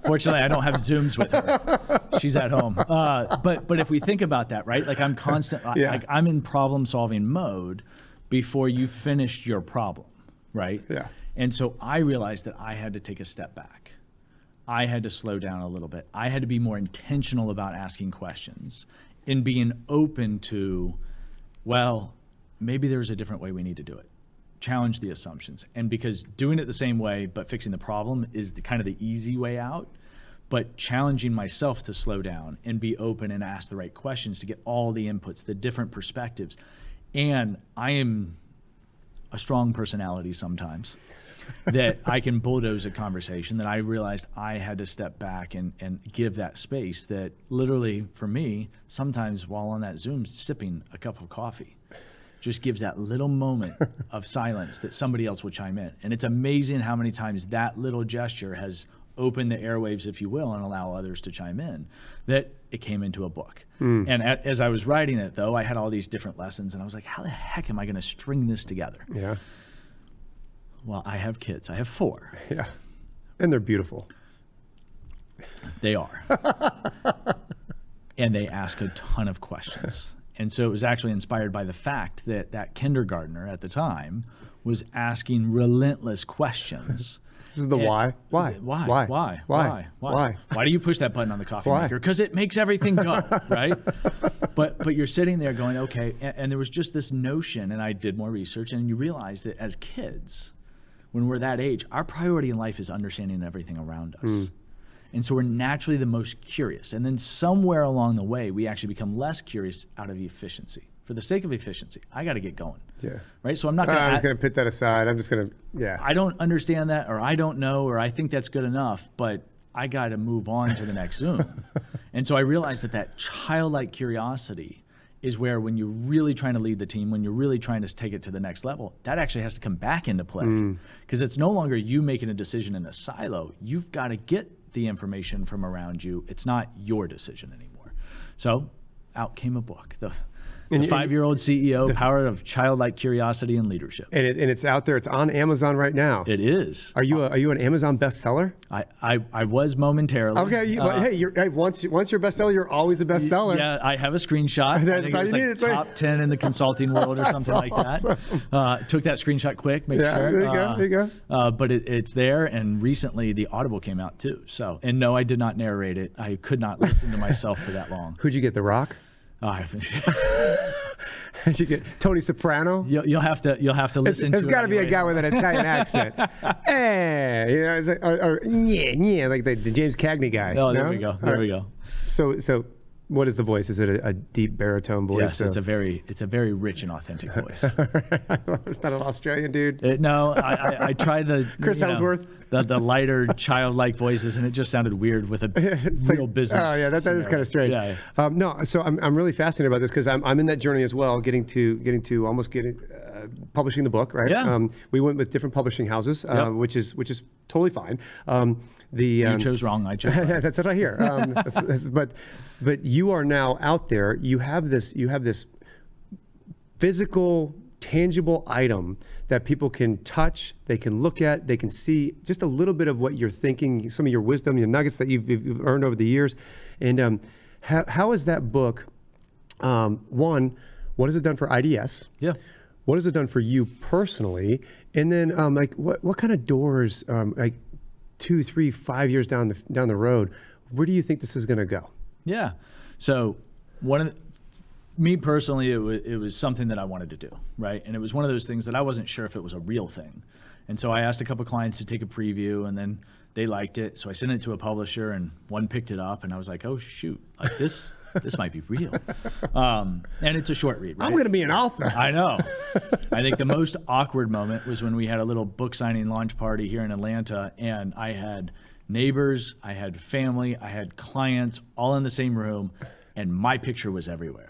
[SPEAKER 4] Fortunately, I don't have Zooms with her. She's at home. But if we think about that, right? I'm constant, I'm in problem solving mode before you finished your problem, right?
[SPEAKER 3] Yeah.
[SPEAKER 4] And so I realized that I had to take a step back. I had to slow down a little bit. I had to be more intentional about asking questions and being open to, well, maybe there's a different way we need to do it. Challenge the assumptions. And because doing it the same way but fixing the problem is kind of the easy way out, but challenging myself to slow down and be open and ask the right questions to get all the inputs, the different perspectives. And I am a strong personality sometimes that I can bulldoze a conversation, that I realized I had to step back and give that space that literally for me, sometimes while on that Zoom sipping a cup of coffee, just gives that little moment of silence that somebody else will chime in. And it's amazing how many times that little gesture has opened the airwaves, if you will, and allow others to chime in, that it came into a book. And as I was writing it, though, I had all these different lessons, and I was like, how the heck am I going to string this together?
[SPEAKER 3] Yeah.
[SPEAKER 4] Well, I have kids. I have 4.
[SPEAKER 3] Yeah. And they're beautiful.
[SPEAKER 4] They are. And they ask a ton of questions. And so it was actually inspired by the fact that that kindergartner at the time was asking relentless questions.
[SPEAKER 3] This is the why. Why?
[SPEAKER 4] Why?
[SPEAKER 3] Why?
[SPEAKER 4] Why?
[SPEAKER 3] Why?
[SPEAKER 4] Why? Why do you push that button on the coffee
[SPEAKER 3] Why?
[SPEAKER 4] maker? Because it makes everything go, right? But you're sitting there going, okay, and there was just this notion, and I did more research, and you realize that as kids, when we're that age, our priority in life is understanding everything around us. And so we're naturally the most curious. And then somewhere along the way, we actually become less curious out of efficiency. For the sake of efficiency, I got to get going.
[SPEAKER 3] Yeah.
[SPEAKER 4] Right? So I'm not going to...
[SPEAKER 3] I'm just going to put that aside. I'm just going to, yeah.
[SPEAKER 4] I don't understand that, or I don't know, or I think that's good enough, but I got to move on to the next Zoom. And so I realized that childlike curiosity is where, when you're really trying to lead the team, when you're really trying to take it to the next level, that actually has to come back into play. Because it's no longer you making a decision in a silo. You've got to get the information from around you. It's not your decision anymore. So out came a book, the 5-year-old CEO, Power of Childlike Curiosity and Leadership.
[SPEAKER 3] And it's out there. It's on Amazon right now.
[SPEAKER 4] It is.
[SPEAKER 3] Are you an Amazon bestseller?
[SPEAKER 4] I was momentarily.
[SPEAKER 3] Okay. Once you're a bestseller, you're always a bestseller.
[SPEAKER 4] Yeah, I have a screenshot.
[SPEAKER 3] That's
[SPEAKER 4] I think
[SPEAKER 3] all you need.
[SPEAKER 4] it was like top 10 in the consulting world or something like
[SPEAKER 3] awesome.
[SPEAKER 4] that. Took that screenshot quick, make sure.
[SPEAKER 3] There you go.
[SPEAKER 4] But it's there, and recently the Audible came out too. So, and no, I did not narrate it. I could not listen to myself for that long.
[SPEAKER 3] Who'd you get, The Rock? Did you get Tony Soprano?
[SPEAKER 4] You'll have to listen to it.
[SPEAKER 3] It's got to be a guy with an Italian accent. Hey, it's like, like the James Cagney guy.
[SPEAKER 4] Oh, there we go. There we go.
[SPEAKER 3] So what is the voice? Is it a deep baritone voice?
[SPEAKER 4] Yes, it's a very rich and authentic voice.
[SPEAKER 3] It's not an Australian dude.
[SPEAKER 4] No, I tried the
[SPEAKER 3] Chris Hemsworth,
[SPEAKER 4] the lighter childlike voices, and it just sounded weird with a real business.
[SPEAKER 3] Oh yeah, that is kind of strange.
[SPEAKER 4] Yeah.
[SPEAKER 3] No, so I'm really fascinated about this because I'm in that journey as well, getting to almost publishing the book, right?
[SPEAKER 4] Yeah.
[SPEAKER 3] We went with different publishing houses, which is totally fine.
[SPEAKER 4] You chose wrong. I chose right.
[SPEAKER 3] That's what I hear. But you are now out there. You have this physical, tangible item that people can touch, they can look at, they can see just a little bit of what you're thinking, some of your wisdom, your nuggets that you've earned over the years. And how is that book? One, what has it done for IDS?
[SPEAKER 4] Yeah.
[SPEAKER 3] What has it done for you personally? And then what kind of doors, 2, 3, 5 years down the road, where do you think this is going to go?
[SPEAKER 4] Yeah. So me personally, it was something that I wanted to do, right? And it was one of those things that I wasn't sure if it was a real thing. And so I asked a couple clients to take a preview, and then they liked it. So I sent it to a publisher, and one picked it up, and I was like, oh shoot, like this might be real. And it's a short read, right?
[SPEAKER 3] I'm going to be an author.
[SPEAKER 4] I know. I think the most awkward moment was when we had a little book signing launch party here in Atlanta, and I had neighbors, I had family, I had clients all in the same room, and my picture was everywhere.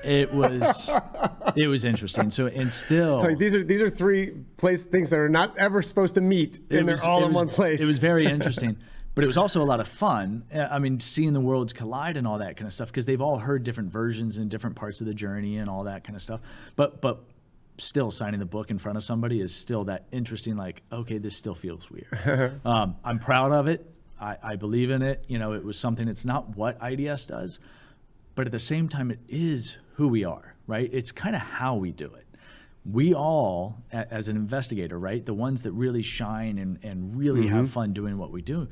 [SPEAKER 4] It was interesting. So, and still,
[SPEAKER 3] like these are three things that are not ever supposed to meet, and they're all in one place.
[SPEAKER 4] It was very interesting. But it was also a lot of fun. I mean, seeing the worlds collide and all that kind of stuff, because they've all heard different versions in different parts of the journey and all that kind of stuff. But still, signing the book in front of somebody is still that interesting, like, okay, this still feels weird. I'm proud of it. I believe in it. You know, it was something, it's not what IDS does, but at the same time, it is who we are, right? It's kind of how we do it. We all, as an investigator, right, the ones that really shine and really have fun doing what we do,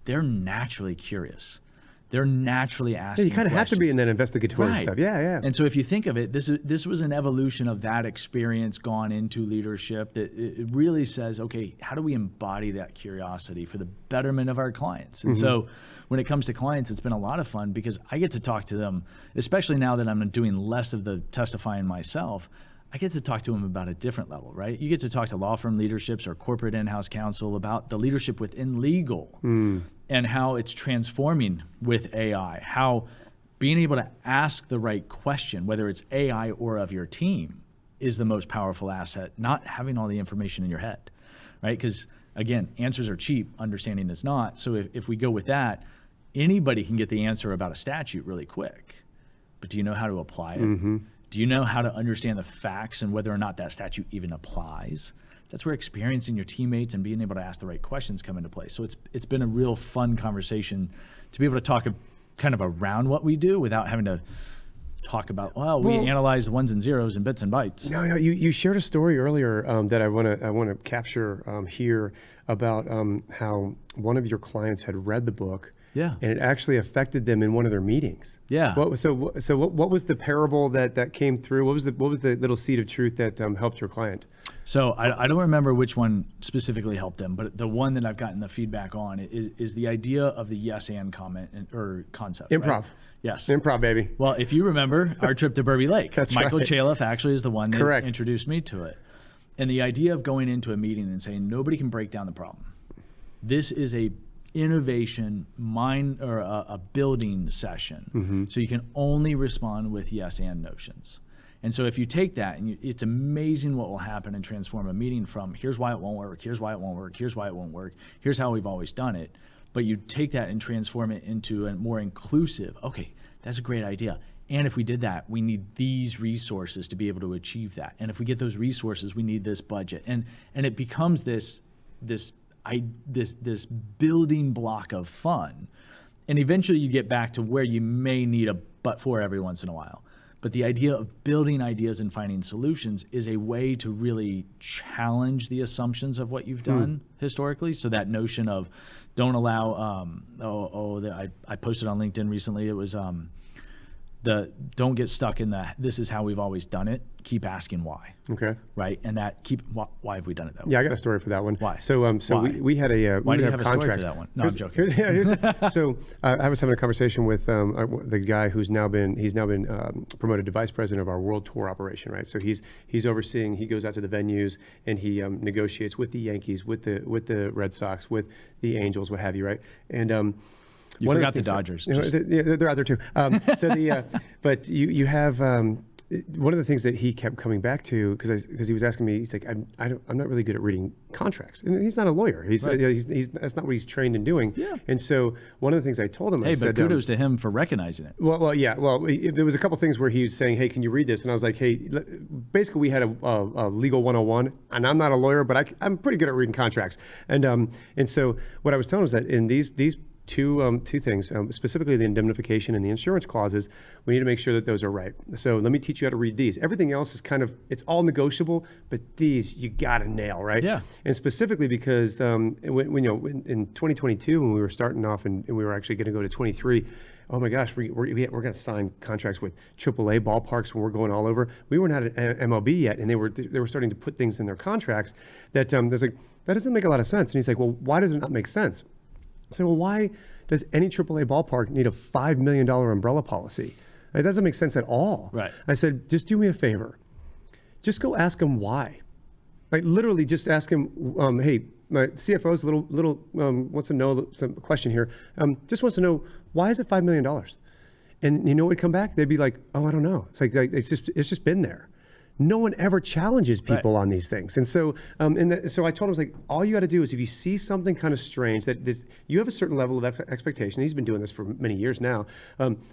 [SPEAKER 4] they're naturally curious. They're naturally asking.
[SPEAKER 3] Yeah, you kind of have to be in that investigatory stuff. Yeah.
[SPEAKER 4] And so if you think of it, this was an evolution of that experience gone into leadership. That it really says, okay, how do we embody that curiosity for the betterment of our clients? And so when it comes to clients, it's been a lot of fun because I get to talk to them, especially now that I'm doing less of the testifying myself. I get to talk to them about a different level, right? You get to talk to law firm leaderships or corporate in-house counsel about the leadership within legal and how it's transforming with AI, how being able to ask the right question, whether it's AI or of your team, is the most powerful asset, not having all the information in your head, right? Because again, answers are cheap, understanding is not. So if we go with that, anybody can get the answer about a statute really quick, but do you know how to apply it? Do you know how to understand the facts and whether or not that statute even applies? that's where experiencing your teammates and being able to ask the right questions come into play. So it's been a real fun conversation to be able to talk kind of around what we do without having to talk about, we analyze the ones and zeros and bits and bytes.
[SPEAKER 3] No, you shared a story earlier that I want to capture here about how one of your clients had read the book.
[SPEAKER 4] Yeah.
[SPEAKER 3] And it actually affected them in one of their meetings.
[SPEAKER 4] Yeah.
[SPEAKER 3] What was the parable that came through? What was the little seed of truth that helped your client?
[SPEAKER 4] So I don't remember which one specifically helped them, but the one that I've gotten the feedback on is the idea of the yes and comment or concept.
[SPEAKER 3] Improv.
[SPEAKER 4] Right? Yes.
[SPEAKER 3] Improv, baby.
[SPEAKER 4] Well, if you remember our trip to Burby Lake,
[SPEAKER 3] That's
[SPEAKER 4] Michael
[SPEAKER 3] right.
[SPEAKER 4] Chaliff actually is the one that
[SPEAKER 3] Correct.
[SPEAKER 4] introduced me to it. And the idea of going into a meeting and saying nobody can break down the problem. This is a innovation a building session.
[SPEAKER 3] Mm-hmm.
[SPEAKER 4] So you can only respond with yes and notions. And so if you take that, and it's amazing what will happen and transform a meeting from here's why it won't work, here's why it won't work, here's why it won't work, here's how we've always done it. But you take that and transform it into a more inclusive, okay, that's a great idea. And if we did that, we need these resources to be able to achieve that. And if we get those resources, we need this budget. And it becomes this building block of fun. And eventually you get back to where you may need a but for every once in a while. But the idea of building ideas and finding solutions is a way to really challenge the assumptions of what you've done historically. So that notion of don't allow, I posted on LinkedIn recently, it was don't get stuck in this is how we've always done it. Keep asking why.
[SPEAKER 3] Okay.
[SPEAKER 4] Right? And why have we done it that way?
[SPEAKER 3] Yeah, I got a story for that one.
[SPEAKER 4] Why?
[SPEAKER 3] So
[SPEAKER 4] Why?
[SPEAKER 3] we had a
[SPEAKER 4] Why do you have a story
[SPEAKER 3] contract
[SPEAKER 4] for that one? No, I'm joking.
[SPEAKER 3] So I was having a conversation with the guy who's now been promoted to vice president of our world tour operation, right? So he's overseeing. He goes out to the venues and he negotiates with the Yankees, with the Red Sox, with the Angels, what have you, right? And
[SPEAKER 4] you forgot the Dodgers.
[SPEAKER 3] They're out there too. But you have. One of the things that he kept coming back to, because he was asking me, he's like, I'm not really good at reading contracts, and he's not a lawyer. He's that's not what he's trained in doing.
[SPEAKER 4] Yeah.
[SPEAKER 3] And so one of the things I told him, I said,
[SPEAKER 4] kudos to him for recognizing it.
[SPEAKER 3] Well, yeah. Well, there was a couple things where he was saying, hey, can you read this? And I was like, hey, basically we had a legal 101, and I'm not a lawyer, but I'm pretty good at reading contracts. And so what I was telling him is that in these two things, specifically the indemnification and the insurance clauses, we need to make sure that those are right. So let me teach you how to read these. Everything else is it's all negotiable, but these you gotta nail, right?
[SPEAKER 4] Yeah.
[SPEAKER 3] And specifically because when in 2022 when we were starting off and we were actually going to go to 23. Oh my gosh, we're going to sign contracts with AAA ballparks when we're going all over. We weren't at an MLB yet, and they were starting to put things in their contracts that there's like that doesn't make a lot of sense. And he's like, well, why does it not make sense? I said, well, why does any AAA ballpark need a $5 million umbrella policy? It doesn't make sense at all.
[SPEAKER 4] Right.
[SPEAKER 3] I said, just do me a favor. Just go ask him why. Like literally just ask him, hey, my CFO's little wants to know some question here. Just wants to know, why is it $5 million? And you know what would come back? They'd be like, oh, I don't know. It's like it's just been there. No one ever challenges people on these things. And so so I told him, I was like, all you got to do is if you see something kind of strange, that you have a certain level of expectation. He's been doing this for many years now.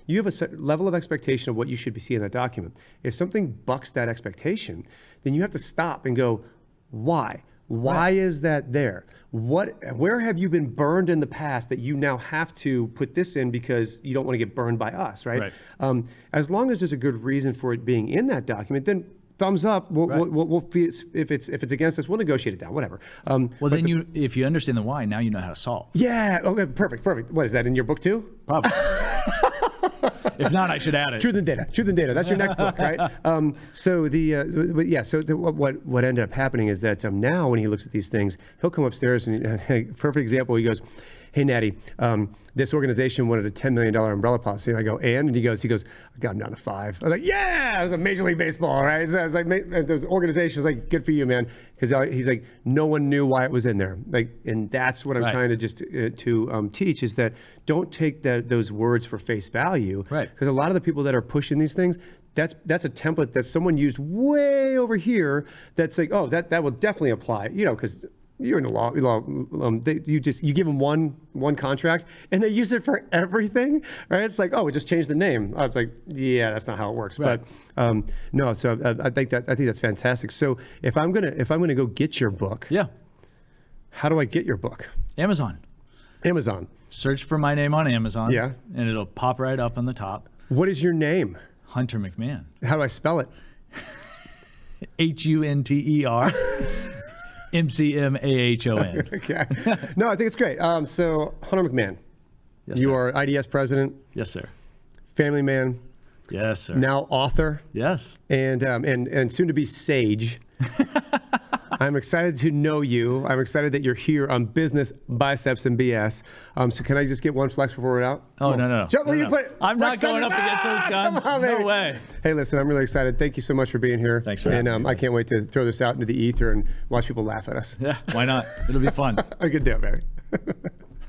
[SPEAKER 3] You have a certain level of expectation of what you should be seeing in that document. If something bucks that expectation, then you have to stop and go, why? Why is that there? Where have you been burned in the past that you now have to put this in because you don't want to get burned by us, right? As long as there's a good reason for it being in that document, then thumbs up. We'll if it's against us, we'll negotiate it down. Whatever.
[SPEAKER 4] Then if you understand the why, now you know how to solve.
[SPEAKER 3] Yeah. Okay. Perfect. What is that in your book too?
[SPEAKER 4] Probably. If not, I should add it.
[SPEAKER 3] Truth and Data. That's your next book, right? So what ended up happening is that now when he looks at these things, he'll come upstairs and perfect example. He goes, hey, Naddy, this organization wanted a $10 million umbrella policy. And I go, and he goes, I got him down to 5. I was like, yeah, it was a Major League Baseball, right? So I was like, the organization was like, good for you, man. Because he's like, no one knew why it was in there. Like, and that's what I'm trying to just to teach is that don't take those words for face value.
[SPEAKER 4] Right.
[SPEAKER 3] Because a lot of the people that are pushing these things, that's a template that someone used way over here that's like, oh, that will definitely apply, because you're in the law. You give them one contract, and they use it for everything, right? It's like, oh, we just changed the name. I was like, yeah, that's not how it works.
[SPEAKER 4] Right.
[SPEAKER 3] But no, so I think that's fantastic. So if I'm gonna go get your book,
[SPEAKER 4] Yeah.
[SPEAKER 3] how do I get your book?
[SPEAKER 4] Amazon.
[SPEAKER 3] Amazon.
[SPEAKER 4] Search for my name on Amazon.
[SPEAKER 3] Yeah.
[SPEAKER 4] And it'll pop right up on the top.
[SPEAKER 3] What is your name?
[SPEAKER 4] Hunter McMahon.
[SPEAKER 3] How do I spell it?
[SPEAKER 4] Hunter McMahon.
[SPEAKER 3] Okay. No, I think it's great. So Hunter McMahon,
[SPEAKER 4] Yes,
[SPEAKER 3] you
[SPEAKER 4] sir.
[SPEAKER 3] are IDS president,
[SPEAKER 4] Yes, sir.
[SPEAKER 3] family man,
[SPEAKER 4] Yes, sir.
[SPEAKER 3] now author,
[SPEAKER 4] Yes.
[SPEAKER 3] and soon to be sage. I'm excited to know you. I'm excited that you're here on Business, Biceps, and BS. So can I just get one flex before we're out?
[SPEAKER 4] Oh, no.
[SPEAKER 3] Jump where
[SPEAKER 4] No,
[SPEAKER 3] you
[SPEAKER 4] no.
[SPEAKER 3] put.
[SPEAKER 4] I'm not
[SPEAKER 3] flex
[SPEAKER 4] going
[SPEAKER 3] on
[SPEAKER 4] up
[SPEAKER 3] it.
[SPEAKER 4] against those guns.
[SPEAKER 3] Come on,
[SPEAKER 4] No
[SPEAKER 3] baby.
[SPEAKER 4] way.
[SPEAKER 3] Hey, listen, I'm really excited. Thank you so much for being here.
[SPEAKER 4] Thanks for
[SPEAKER 3] And
[SPEAKER 4] having me,
[SPEAKER 3] I can't wait to throw this out into the ether and watch people laugh at us.
[SPEAKER 4] Yeah, why not? It'll be fun.
[SPEAKER 3] A good deal, baby.